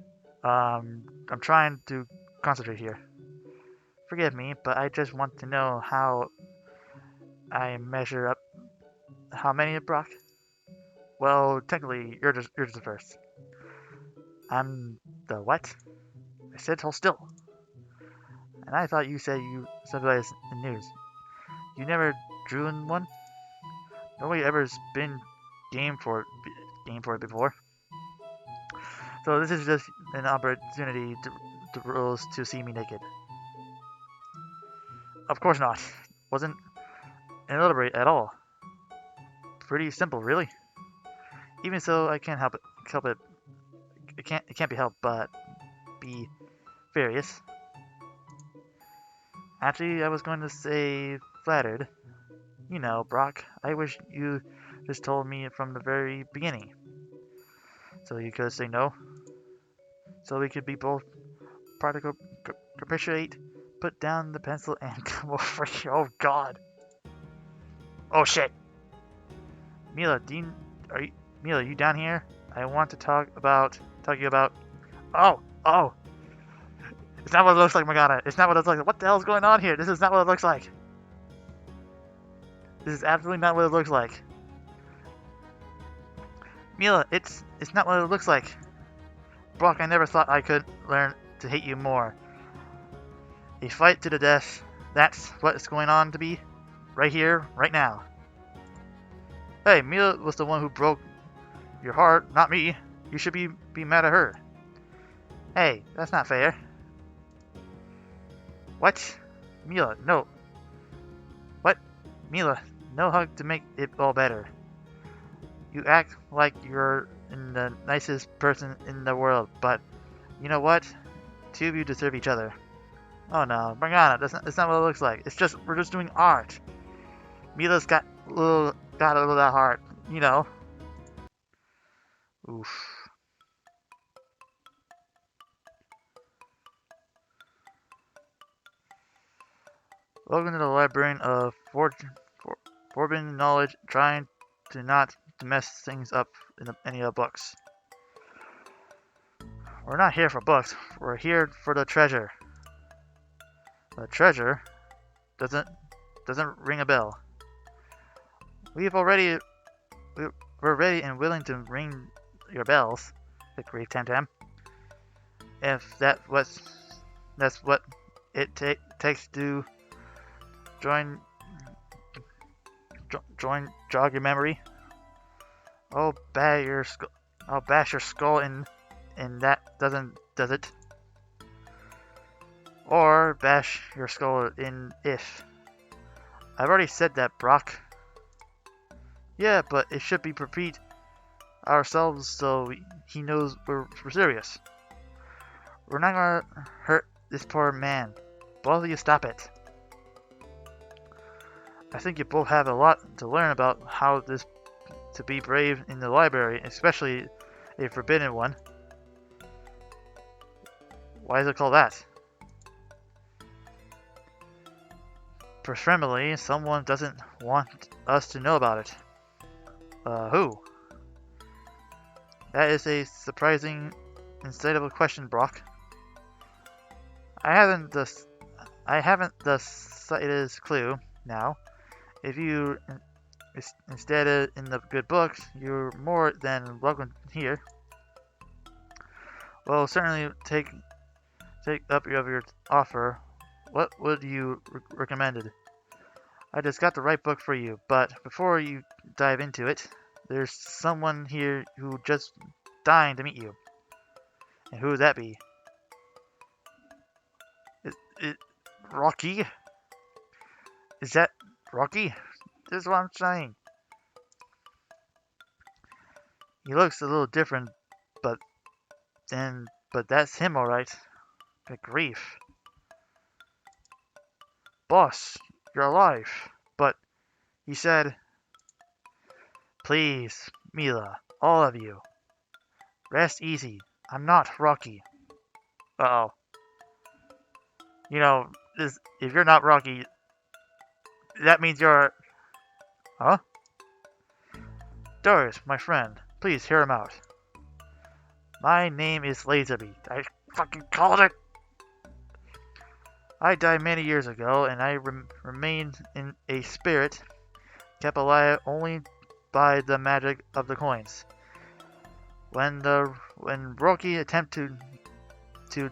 I'm trying to concentrate here. Forgive me, but I just want to know how I measure up. How many, Brock? Well, technically, you're just the first. I'm the what? I said hold still. And I thought you said you specialized in news. You never drew in one? Nobody ever's been game for it before. So this is just an opportunity to rules to see me naked. Of course not. Wasn't elaborate at all. Pretty simple, really. Even so, I can't help it. It can't be helped but be various. Actually, I was going to say flattered. You know, Brock, I wish you just told me from the very beginning. So you could say no. So we could be both particle capitulate, put down the pencil, and come over here. Oh God. Oh shit. Mila, Mila, you down here? I want to talk to you about. Oh. It's not what it looks like, Morgana. It's not what it looks like. What the hell is going on here? This is not what it looks like. This is absolutely not what it looks like. Mila, it's not what it looks like. Brock, I never thought I could learn to hate you more. A fight to the death. That's what it's going on to be. Right here, right now. Hey, Mila was the one who broke your heart, not me. You should be mad at her. Hey, that's not fair. What? Mila, no. What? Mila, no hug to make it all better. You act like you're the nicest person in the world, but you know what? Two of you deserve each other. Oh no, Morgana, that's not what it looks like. We're just doing art. Mila's got a little of that heart, you know. Oof. Welcome to the librarian of forbidden knowledge, trying to not to mess things up in any of the books. We're not here for books. We're here for the treasure. The treasure doesn't ring a bell. We're ready and willing to ring your bells, agreed Tam. If that's what it takes to jog your memory. I'll bash your skull in that does it. Or bash your skull in if. I've already said that, Brock. Yeah, but it should be repeat ourselves so he knows we're serious. We're not gonna hurt this poor man. Both of you stop it. I think you both have a lot to learn about how to be brave in the library, especially a forbidden one. Why is it called that? Presumably, someone doesn't want us to know about it. Who? That is a surprising, insightful question, Brock. I haven't the slightest clue now. If you instead in the good books, you're more than welcome here. Well, certainly take up your offer. What would you recommend? I just got the right book for you, but before you dive into it, there's someone here who just dying to meet you. And who would that be? It Rocky? Is that Rocky? This is what I'm saying. He looks a little different, but that's him, alright. Good grief. Boss, you're alive. But he said, please, Mila, all of you, rest easy. I'm not Rocky. Uh-oh. You know, if you're not Rocky, that means you're... Huh? Darius, my friend, please hear him out. My name is Laserbeak. I fucking called it! I died many years ago, and I remained in a spirit kept alive only by the magic of the coins. When Rocky attempted to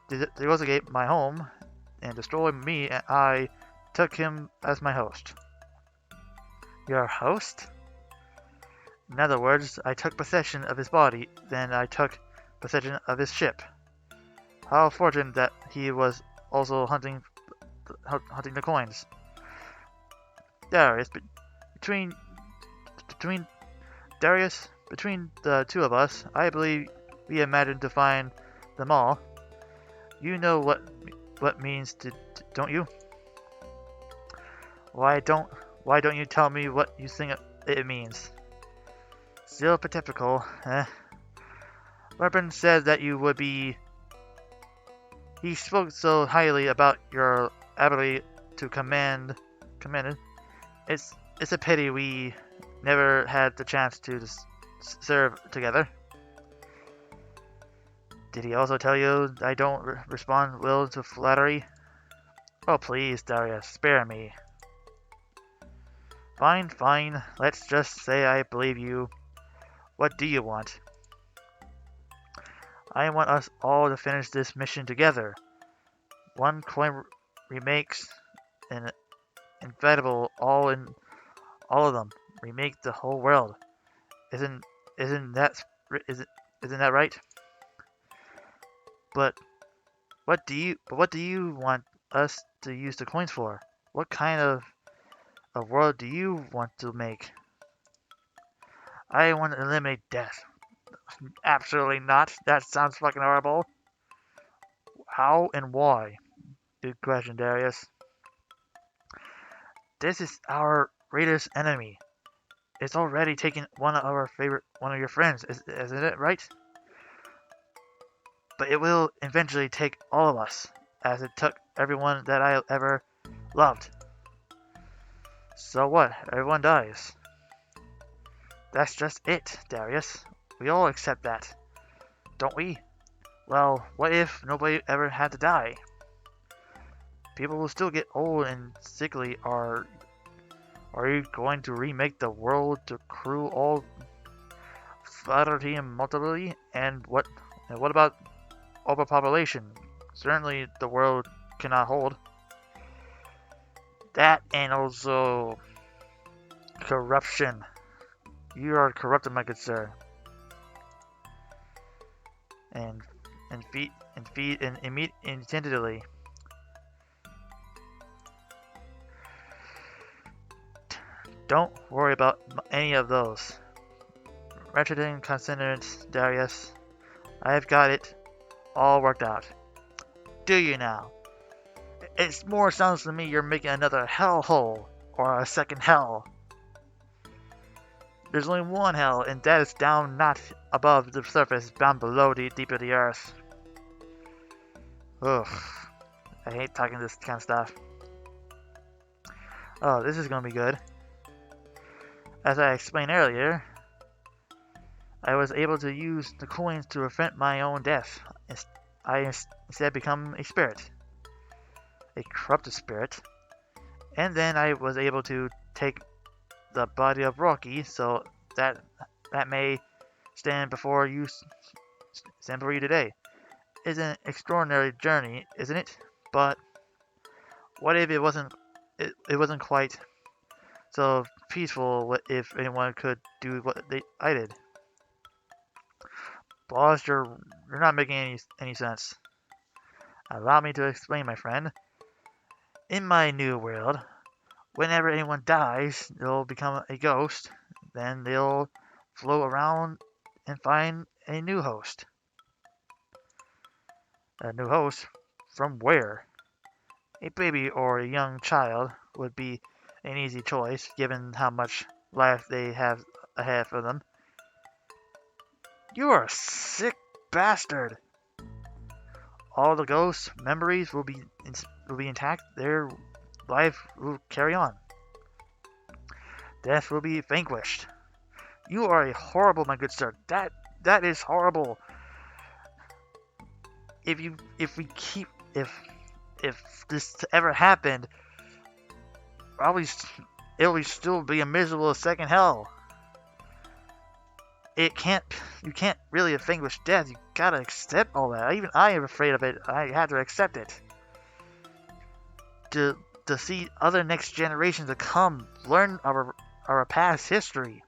investigate my home and destroy me, I took him as my host. Your host? In other words, I took possession of his body, then I took possession of his ship. How fortunate that he was also hunting the coins. Darius, between the two of us, I believe we imagined to find them all. You know what means to, don't you? Why don't you tell me what you think it means? Still skeptical, eh? Weapon said that you would be. He spoke so highly about your ability to command. It's a pity we never had the chance to serve together. Did he also tell you I don't respond well to flattery? Oh please, Darius, spare me. Fine. Let's just say I believe you. What do you want? I want us all to finish this mission together. One coin remakes an inevitable all of them. Remake the whole world. Isn't that right? But what do you want us to use the coins for? What kind of a world do you want to make? I want to eliminate death. Absolutely not. That sounds fucking horrible. How and why? Good question, Darius. This is our greatest enemy. It's already taken one of your friends, isn't it right? But it will eventually take all of us, as it took everyone that I ever loved. So what? Everyone dies. That's just it, Darius. We all accept that, don't we? Well, what if nobody ever had to die? People will still get old and sickly. Are you going to remake the world to crew all flattery and multiplicity? And what about overpopulation? Certainly the world cannot hold. That and also corruption. You are corrupted, my good sir. And feed intendedly. Don't worry about any of those. Wretched and considerate Darius, I have got it all worked out. Do you now? It more sounds to me you're making another hellhole, or a second hell. There's only one hell, and that is down not above the surface, down below the deep of the earth. Ugh. I hate talking this kind of stuff. Oh, this is gonna be good. As I explained earlier, I was able to use the coins to prevent my own death. I instead become a spirit. A corrupted spirit. And then I was able to take the body of Rocky, so that may stand before you today. It's an extraordinary journey, isn't it? But what if it wasn't quite so peaceful if anyone could do what I did? Boss, you're not making any sense. Allow me to explain, my friend. In my new world, whenever anyone dies, they'll become a ghost. Then they'll float around and find a new host. A new host? From where? A baby or a young child would be an easy choice, given how much life they have ahead for them. You are a sick bastard. All the ghosts' memories will be intact. Their life will carry on. Death will be vanquished. You are a horrible, my good sir. That is horrible. If this ever happened, probably it'll still be a miserable second hell. You can't really vanquish death. You gotta accept all that. Even I am afraid of it. I had to accept it. To see other next generations to come, learn our past history.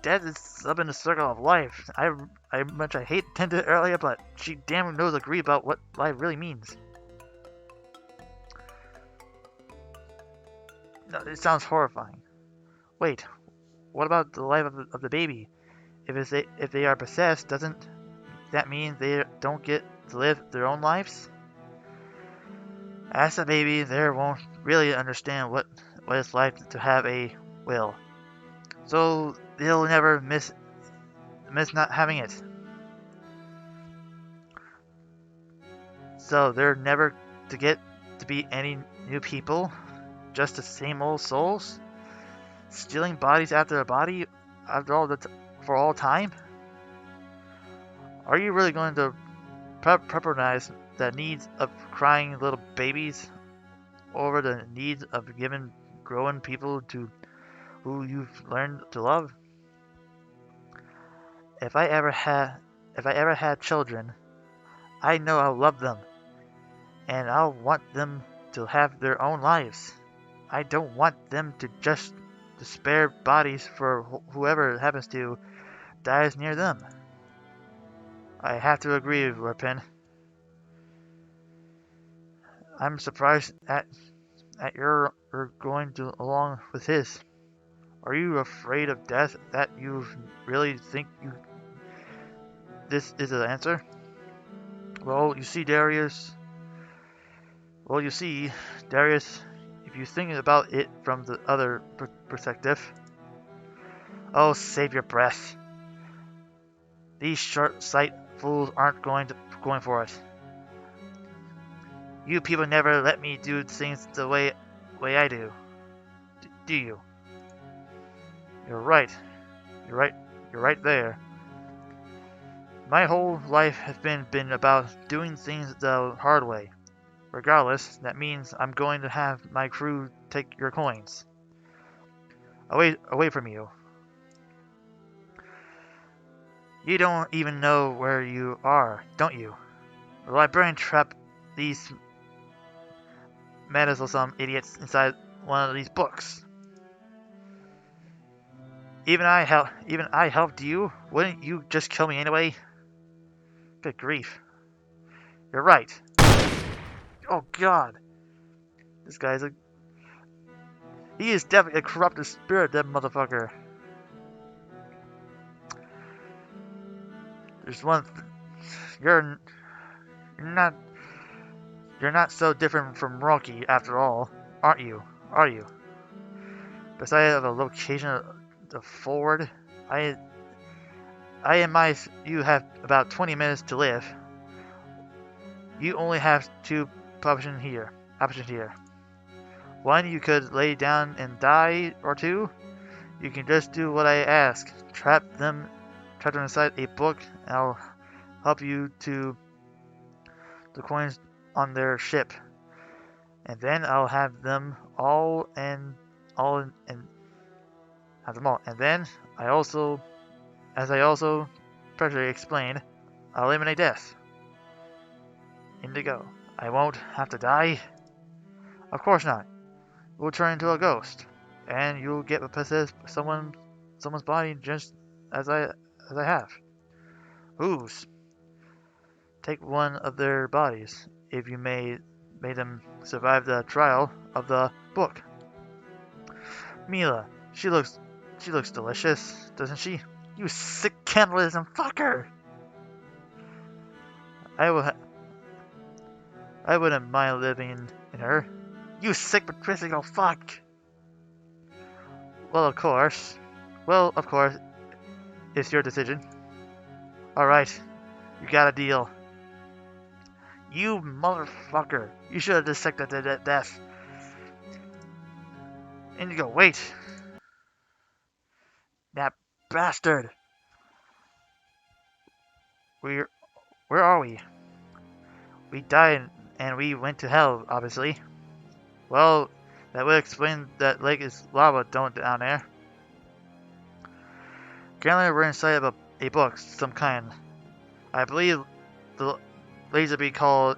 Death is up in the circle of life. I hate it earlier, but she damn knows agree about what life really means. No, it sounds horrifying. Wait, what about the life of the baby? If they are possessed, doesn't that mean they don't get to live their own lives? As a baby, they won't really understand what it's like to have a will. So they'll never miss not having it. So they're never to get to be any new people, just the same old souls, stealing bodies after a body for all time. Are you really going to prioritize the needs of crying little babies over the needs of giving grown people to who you've learned to love? If I ever had children, I know I'll love them, and I'll want them to have their own lives. I don't want them to just to spare bodies for whoever happens to dies near them. I have to agree, Lurpin. I'm surprised at your going along with his. Are you afraid of death that you really think this is the answer? Well, you see, Darius, if you think about it from the other perspective. Oh, save your breath. These short-sighted fools aren't going for it. You people never let me do things the way I do. Do you? You're right. You're right there. My whole life has been about doing things the hard way. Regardless, that means I'm going to have my crew take your coins. Away from you. You don't even know where you are, don't you? The librarian trapped these meddlesome idiots inside one of these books. Even I helped you. Wouldn't you just kill me anyway? Good grief. You're right. Oh God. This guy's he is definitely a corrupted spirit, that motherfucker. There's one you're not so different from Rocky after all, aren't you? Are you? Besides the location of the forward, you have about 20 minutes to live. You only have two options here. One, you could lay down and die, or two, you can just do what I ask. Trap them inside a book, and I'll help you to the coins on their ship. And then I'll have them all and have them all. And then as I also previously explained, I'll eliminate death. Indigo, I won't have to die. Of course not. You'll turn into a ghost, and you'll get possessed someone's body just as I have. Whose? Take one of their bodies, if you made them survive the trial of the book. Mila, she looks delicious, doesn't she? You sick cannibalism fucker! I wouldn't mind living in her. You sick patriarchal fuck! Well, of course, it's your decision. Alright, you got a deal. You motherfucker. You should have dissected that death. Indigo, wait. That bastard. Where are we? We died and we went to hell, obviously. Well, that would explain that lake is lava down there. Currently, we're inside of a book, some kind. I believe the Laserbeak called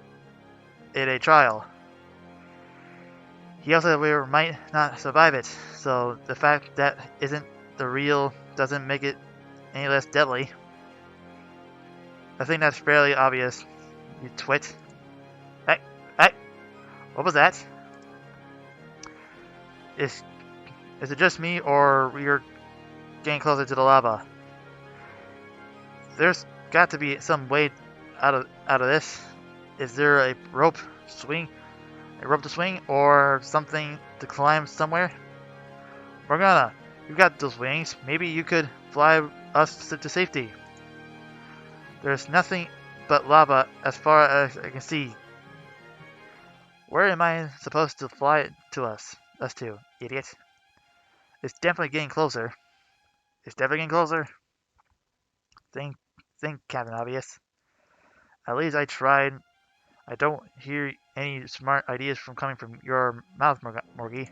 it a trial. He also said we might not survive it, so the fact that isn't the real doesn't make it any less deadly. I think that's fairly obvious, you twit. Hey, what was that? Is it just me, or we're getting closer to the lava? There's got to be some way out of this. Is there a rope to swing, or something to climb somewhere? Morgana, you got those wings. Maybe you could fly us to safety. There's nothing but lava as far as I can see. Where am I supposed to fly to us to, idiot? It's definitely getting closer. Think, Captain Obvious. At least I tried. I don't hear any smart ideas coming from your mouth, Morgie.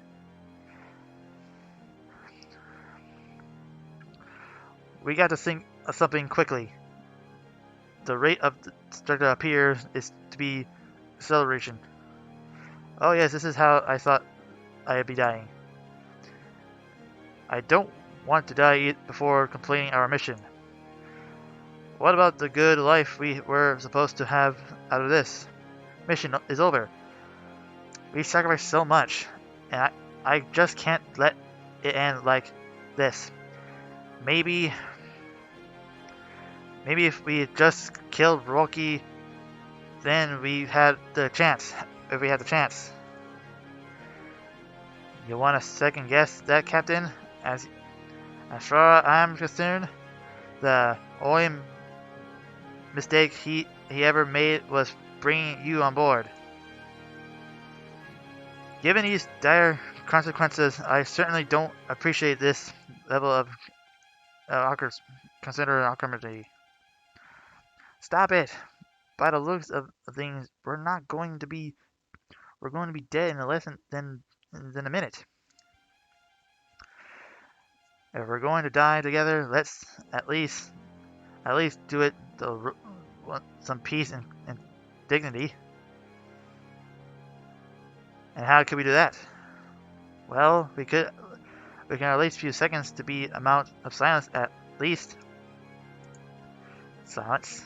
We got to think of something quickly. The rate of the start to appear is to be acceleration. Oh yes, this is how I thought I'd be dying. I don't want to die before completing our mission. What about the good life we were supposed to have out of this? Mission is over. We sacrificed so much, and I just can't let it end like this. Maybe if we just killed Rocky, then we had the chance. If we had the chance. You want to second guess that, Captain? As far as I'm concerned, the only mistake he ever made was bringing you on board. Given these dire consequences, I certainly don't appreciate this level of awkwardity. Stop it! By the looks of things, we're going to be dead in less than a minute. If we're going to die together, let's at least do it some peace and dignity. And how could we do that? Well, we can release a few seconds to be amount of silence at least. Silence.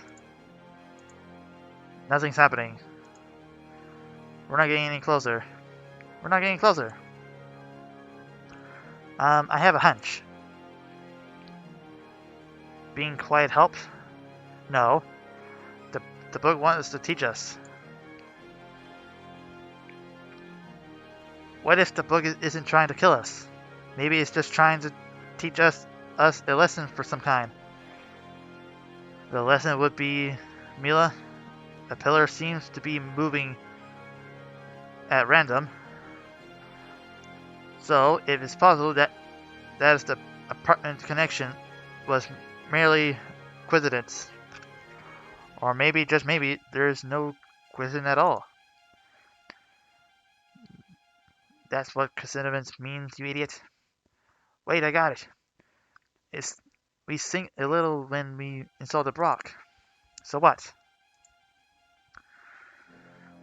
Nothing's happening. We're not getting any closer. I have a hunch. Being quiet help? No. The book wants to teach us. What if the book isn't trying to kill us? Maybe it's just trying to teach us a lesson for some kind. The lesson would be, Mila, a pillar seems to be moving at random. So, it is possible that the apartment connection was merely coincidence. Or maybe, just maybe, there is no coincidence at all. That's what coincidence means, you idiot. Wait, I got it. We sink a little when we install the Brock. So what?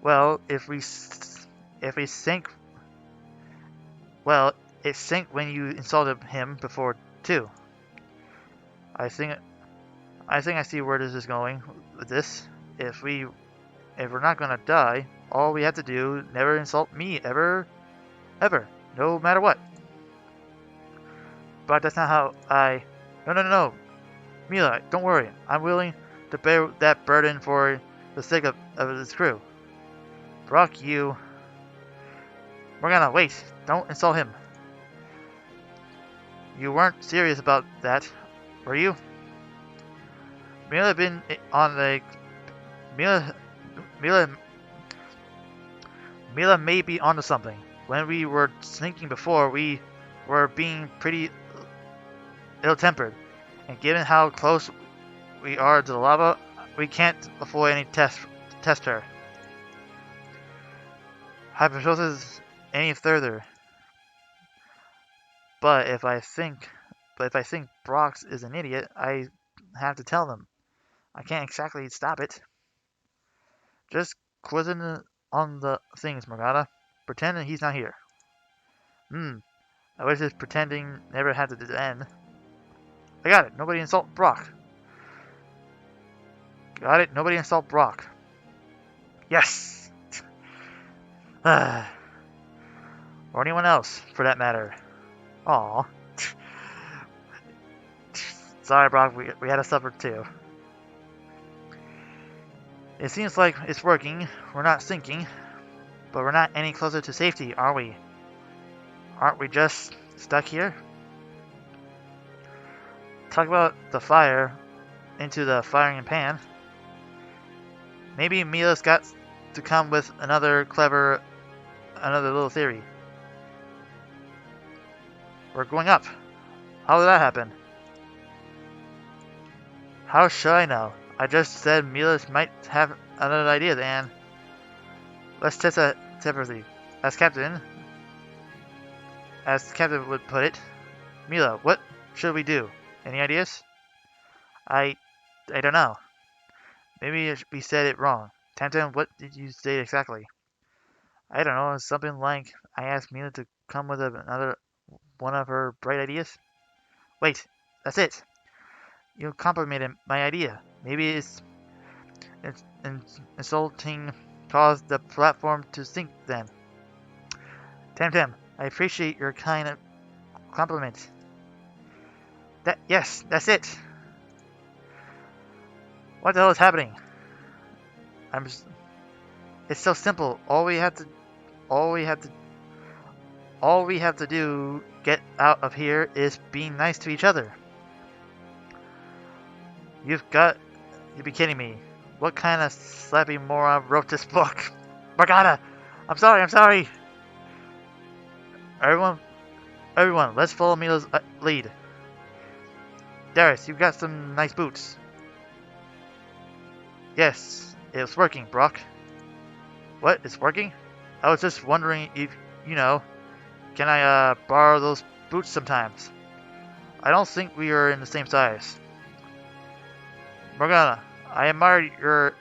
Well, if we sink, well, it sank when you installed him before too. I think I see where this is going with this. If we're not gonna die, all we have to do, never insult me ever, no matter what. But that's not how I. No. Mila, don't worry. I'm willing to bear that burden for the sake of this crew. Brock, you. Morgana, wait. Don't insult him. You weren't serious about that, were you? Mila Mila may be onto something. When we were sneaking before, we were being pretty ill-tempered. And given how close we are to the lava, we can't afford any test her. Hypothesis any further. But if I think Brox is an idiot, I have to tell them. I can't exactly stop it. Just quizzing on the things, Morgana. Pretending he's not here. I wish this pretending never had to end. I got it. Nobody insult Brock. Got it. Nobody insult Brock. Yes! Or anyone else, for that matter. Aw. Sorry, Brock. We had to suffer too. It seems like it's working. We're not sinking. But we're not any closer to safety, are we? Aren't we just stuck here? Talk about the fire into the firing pan. Maybe Mila's got to come with another little theory. We're going up. How did that happen? How should I know? I just said Mila might have another idea, and let's test that separately. As Captain would put it, Mila, what should we do? Any ideas? I don't know. Maybe we said it wrong. Tamtam, what did you say exactly? I don't know. Something like I asked Mila to come with another one of her bright ideas. Wait, that's it. You complimented my idea. Maybe it's insulting caused the platform to sink then. Tamtam, I appreciate your kind of compliment. Yes, that's it. What the hell is happening? It's so simple. All we have to do get out of here is being nice to each other. You'd be kidding me. What kind of slappy moron wrote this book? Morgana! I'm sorry! Everyone, let's follow Mila's lead. Darius, you've got some nice boots. Yes, it's working, Brock. What? It's working? I was just wondering if, can I borrow those boots sometimes? I don't think we are in the same size. Morgana, I admire your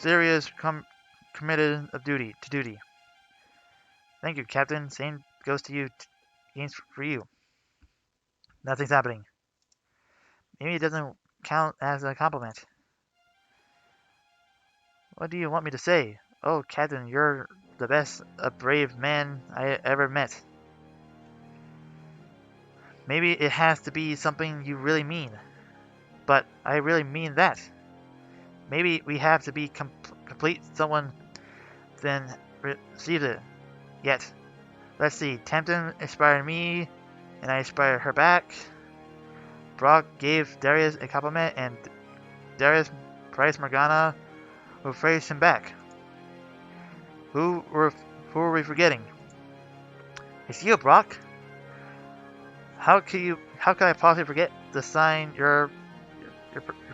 serious committed of duty. Thank you, Captain. Same goes to you. Games for you. Nothing's happening. Maybe it doesn't count as a compliment. What do you want me to say? Oh, Captain, you're the best, a brave man I ever met. Maybe it has to be something you really mean. But I really mean that. Maybe we have to be complete someone then receives it. Yet. Let's see. Tamton inspired me, and I inspired her back. Brock gave Darius a compliment, and Darius praised Morgana, who praised him back. Who were we forgetting? It's you, Brock. How could I possibly forget to sign your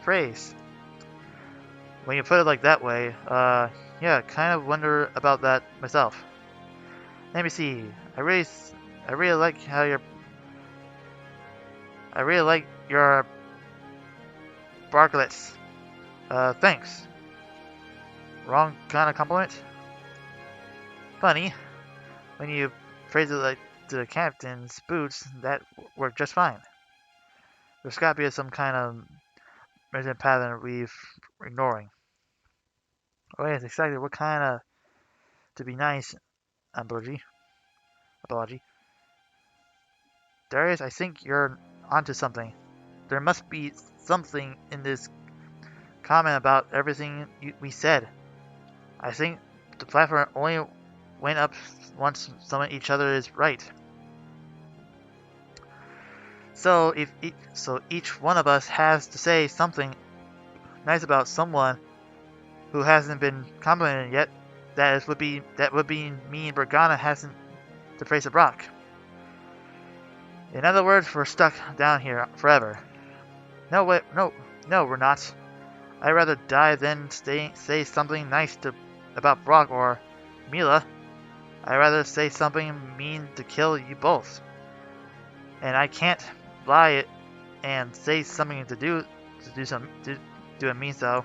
praise? When you put it like that way, yeah, kind of wonder about that myself. Let me see. I really like your barklets. Thanks. Wrong kind of compliment? Funny. When you phrase it like to the captain's boots, that worked just fine. There's gotta be some kind of measurement pattern we've ignoring. Oh yes, exactly. What kind of to be nice? Apology. Darius, I think you're onto something. There must be something in this comment about everything we said. I think the platform only went up once someone each other is right. So each one of us has to say something nice about someone who hasn't been complimented yet, would be mean Morgana hasn't to face a Brock. In other words, we're stuck down here forever. No, wait, no, we're not. I'd rather die than say something nice about Brock or Mila. I'd rather say something mean to kill you both. And I can't lie it and say something to do it mean so.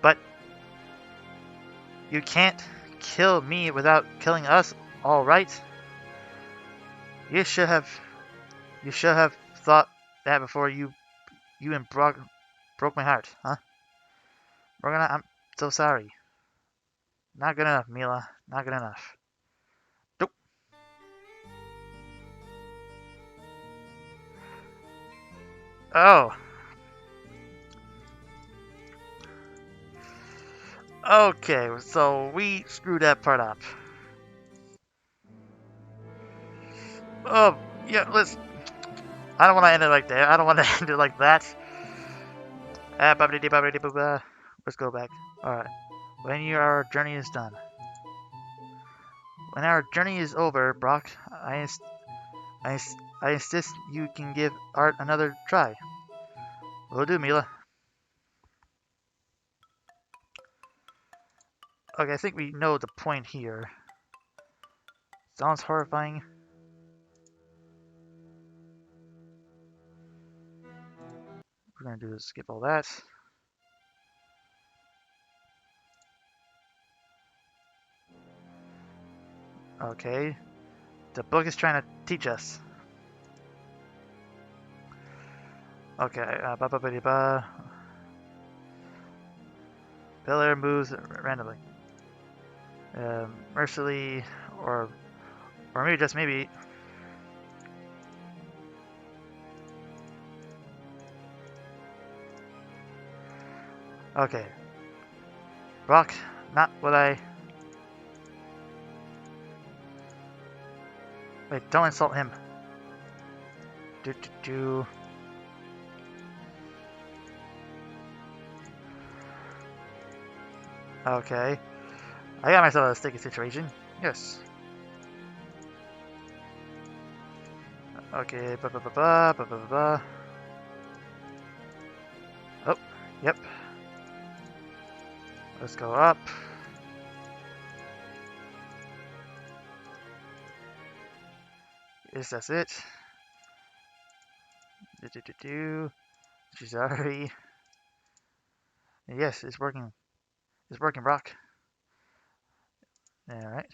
But you can't kill me without killing us, all right? You should have thought that before you and Brock broke my heart, huh? Morgana, I'm so sorry. Not good enough, Mila. Not good enough. Nope. Oh. Okay, so we screwed that part up. Oh, yeah, I don't want to end it like that. I don't want to end it like that. Let's go back. Alright. When our journey is done. When our journey is over, Brock, I insist you can give art another try. Will do, Mila. Okay, I think we know the point here. Sounds horrifying. We're gonna do is skip all that. Okay. The book is trying to teach us. Okay, Pillar moves randomly. Mercilessly, or maybe just maybe. Okay. Brock, not what I... Wait, don't insult him. Okay. I got myself a sticky situation. Yes. Okay, Oh, yep. Let's go up. Yes, that's it. Sorry. Yes, it's working. It's working, Brock. Alright.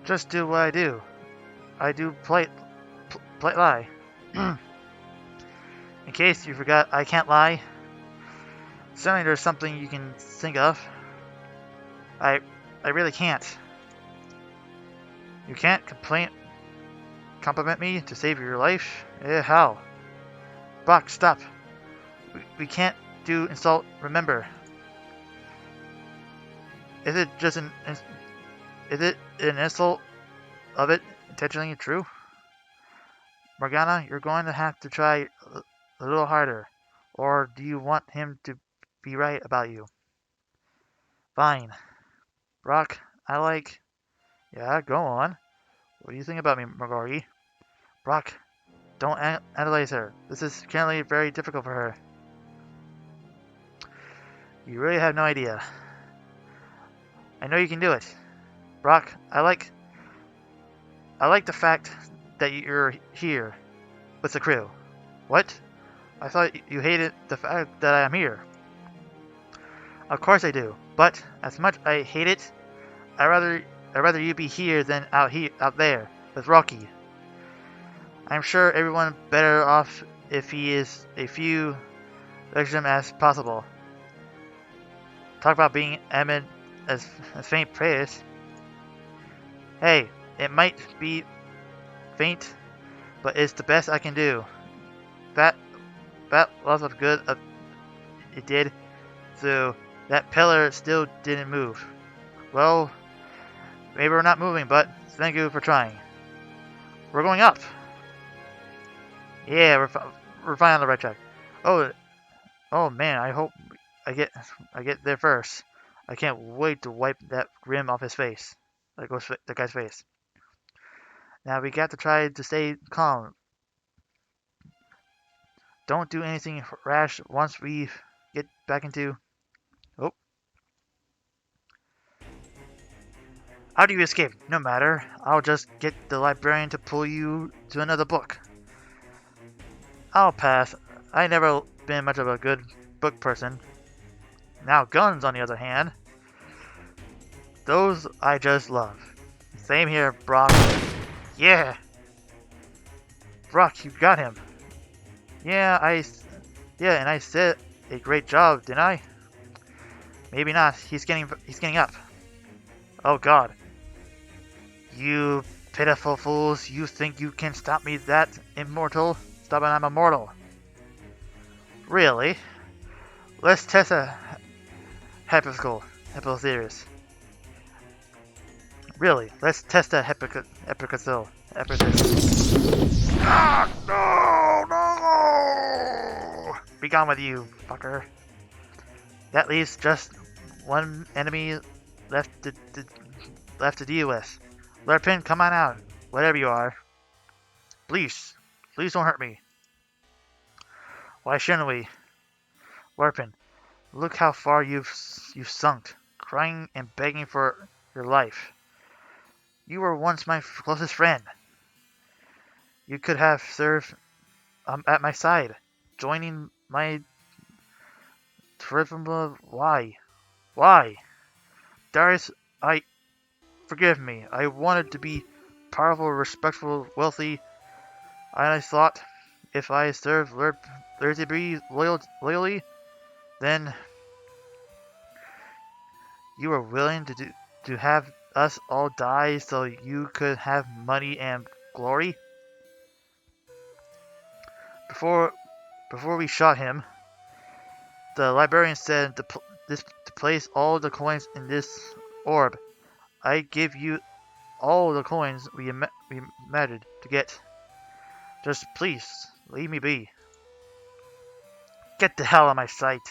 Just do what I do. I do polite lie. In case you forgot, I can't lie. Certainly there's something you can think of. I really can't. You can't compliment me to save your life? How? Brock, stop. We can't do insult, remember. Is it an insult of it intentionally true? Morgana, you're going to have to try a little harder. Or do you want him to be right about you? Fine. Brock, Yeah, go on. What do you think about me, Margori? Brock, don't analyze her. This is currently very difficult for her. You really have no idea. I know you can do it. Brock, I like the fact that you're here with the crew. What? I thought you hated the fact that I am here. Of course I do, but as much I hate it, I'd rather you be here than out there with Rocky. I'm sure everyone better off if he is a few victim as possible. Talk about being eminent as faint praise. Hey, it might be faint, but it's the best I can do. That lots of good it did, so that pillar still didn't move. Well, maybe we're not moving, but thank you for trying. We're going up. Yeah, we're fine on the right track. Oh man, I hope I get there first. I can't wait to wipe that grin off his face. The guy's face. Now we got to try to stay calm. Don't do anything rash once we get back into. Oh. How do you escape? No matter. I'll just get the librarian to pull you to another book. I'll pass. I never been much of a good book person. Now guns, on the other hand, those I just love. Same here, Brock. Yeah! Brock, you got him. Yeah, and I said a great job, didn't I? Maybe not. He's getting up. Oh god. You pitiful fools, you think you can stop me that immortal? Stop it, I'm immortal. Really? Let's test a hypothesis. Really, let's test a hypothesis. Ah, no! Be gone with you, fucker. That leaves just one enemy left to deal with. Lerpin, come on out, whatever you are. Please don't hurt me. Why shouldn't we? Lerpin, look how far you've sunk, crying and begging for your life. You were once my closest friend. You could have served at my side, joining my triple. Why? Darius, forgive me. I wanted to be powerful, respectful, wealthy. I thought if I served Lertibri loyally, then you were willing to have us all die so you could have money and glory. Before we shot him, the librarian said to place all the coins in this orb. I give you all the coins we imagined to get. Just please, leave me be. Get the hell out of my sight.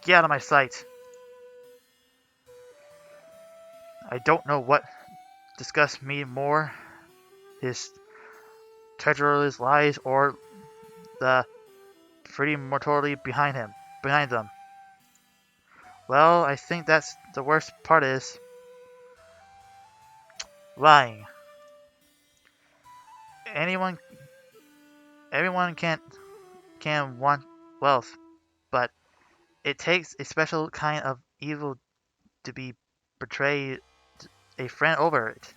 Get out of my sight. I don't know what disgusts me more, his treacherous lies or the pretty mortality behind them. Well, I think that's the worst part is lying. Everyone can want wealth, but it takes a special kind of evil to be betrayed a friend over it.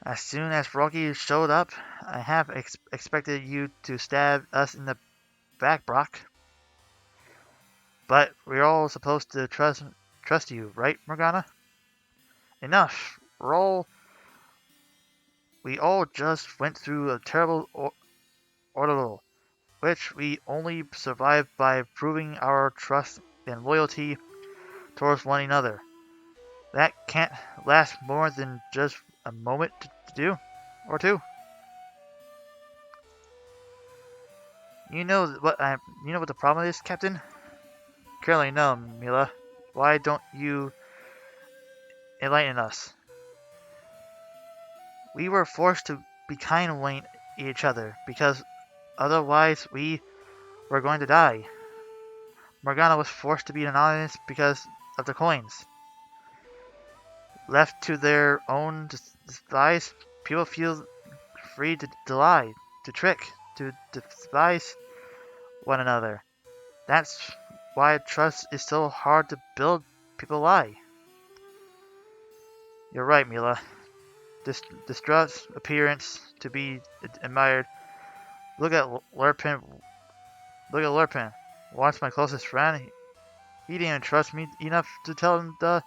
As soon as Rocky showed up, I have expected you to stab us in the back, Brock. But we're all supposed to trust you, right, Morgana? Enough. We all just went through a terrible ordeal, which we only survived by proving our trust and loyalty towards one another. That can't last more than just a moment to do, or two. You know what the problem is, Captain? Currently, no, Mila. Why don't you enlighten us? We were forced to be kind to each other because otherwise we were going to die. Morgana was forced to be anonymous because of the coins. Left to their own device, people feel free to lie, to trick, to despise one another. That's why trust is so hard to build. People lie. You're right, Mila. distraught appearance to be admired. Look at Lurpin. Look at Lurpin. Once my closest friend. He didn't even trust me enough to tell him the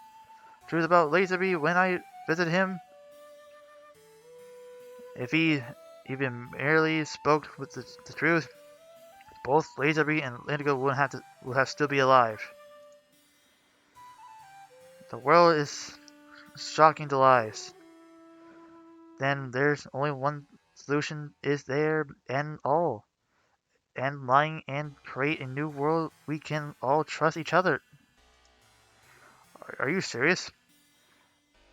truth about Laserby when I visited him. If he even merely spoke with the truth, both Laserby and Indigo would have still be alive. The world is shocking to lies. Then there's only one solution is there and all. And lying and create a new world we can all trust each other. Are you serious?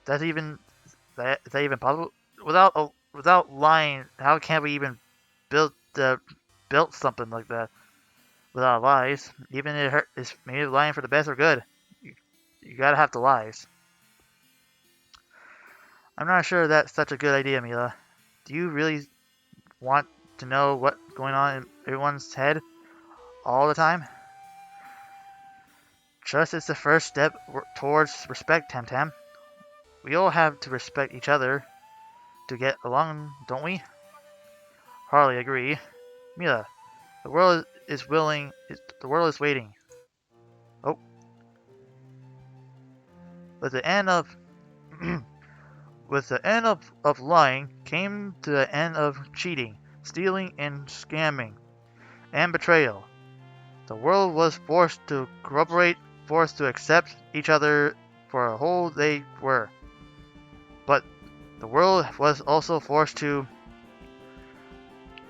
That's even is that even possible? Without lying, how can we even build built something like that without lies? Even if it's maybe lying for the best or good. You gotta have the lies. I'm not sure that's such a good idea, Mila. Do you really want to know what's going on in everyone's head all the time? Trust is the first step towards respect, Tam. We all have to respect each other to get along, don't we? Hardly agree. Mila, the world is willing. The world is waiting. Oh, with the end of with the end of lying came to the end of cheating, stealing, and scamming, and betrayal. The world was forced to cooperate, forced to accept each other for who they were. But the world was also forced to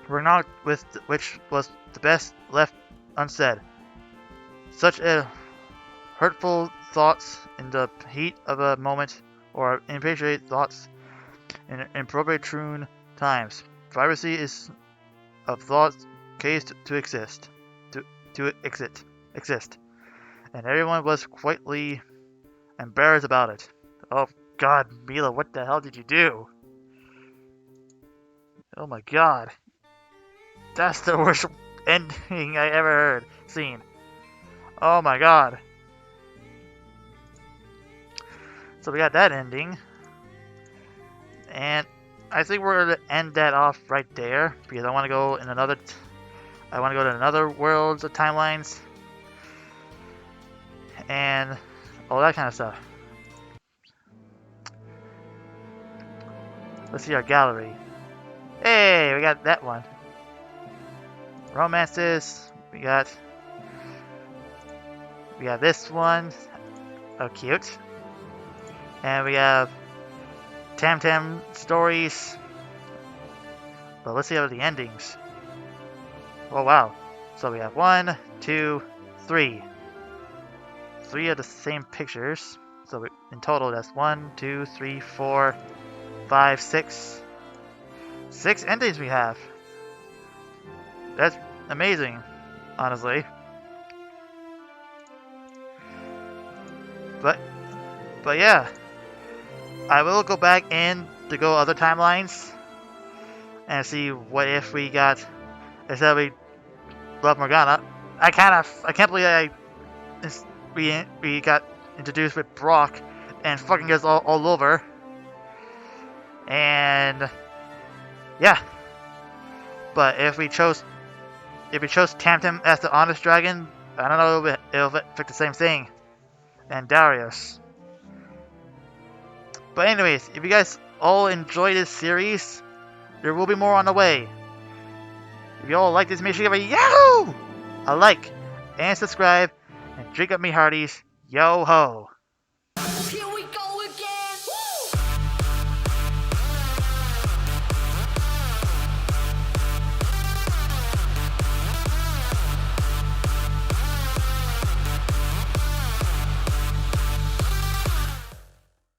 renounce with which was the best left unsaid. Such a hurtful thoughts in the heat of a moment, or impatient thoughts in inopportune times. Privacy is of thoughts case to exist, to exist, and everyone was quietly embarrassed about it. Oh God, Mila, what the hell did you do? Oh my God, that's the worst ending I ever seen. Oh my God. So we got that ending, and I think we're gonna end that off right there because I want to go in another. I want to go to another worlds of timelines and all that kind of stuff. Let's see our gallery. Hey, we got that one. Romances. We got this one. Oh, cute. And we have Tam stories. But let's see how the endings. Oh wow. So we have 1, 2, 3. 3 of the same pictures. So in total that's 1, 2, 3, 4, 5, 6. 6 endings we have. That's amazing, honestly. But yeah. I will go back in to go other timelines and see what if we got, instead we love Morgana. I can't believe we got introduced with Brock and fucking us all over. And yeah, but if we chose Tam as the honest dragon, I don't know if it'll affect the same thing. And Darius. But anyways, if you guys all enjoy this series, there will be more on the way. If you all like this, make sure you give a yahoo! A like and subscribe and drink up me hearties. Yo ho!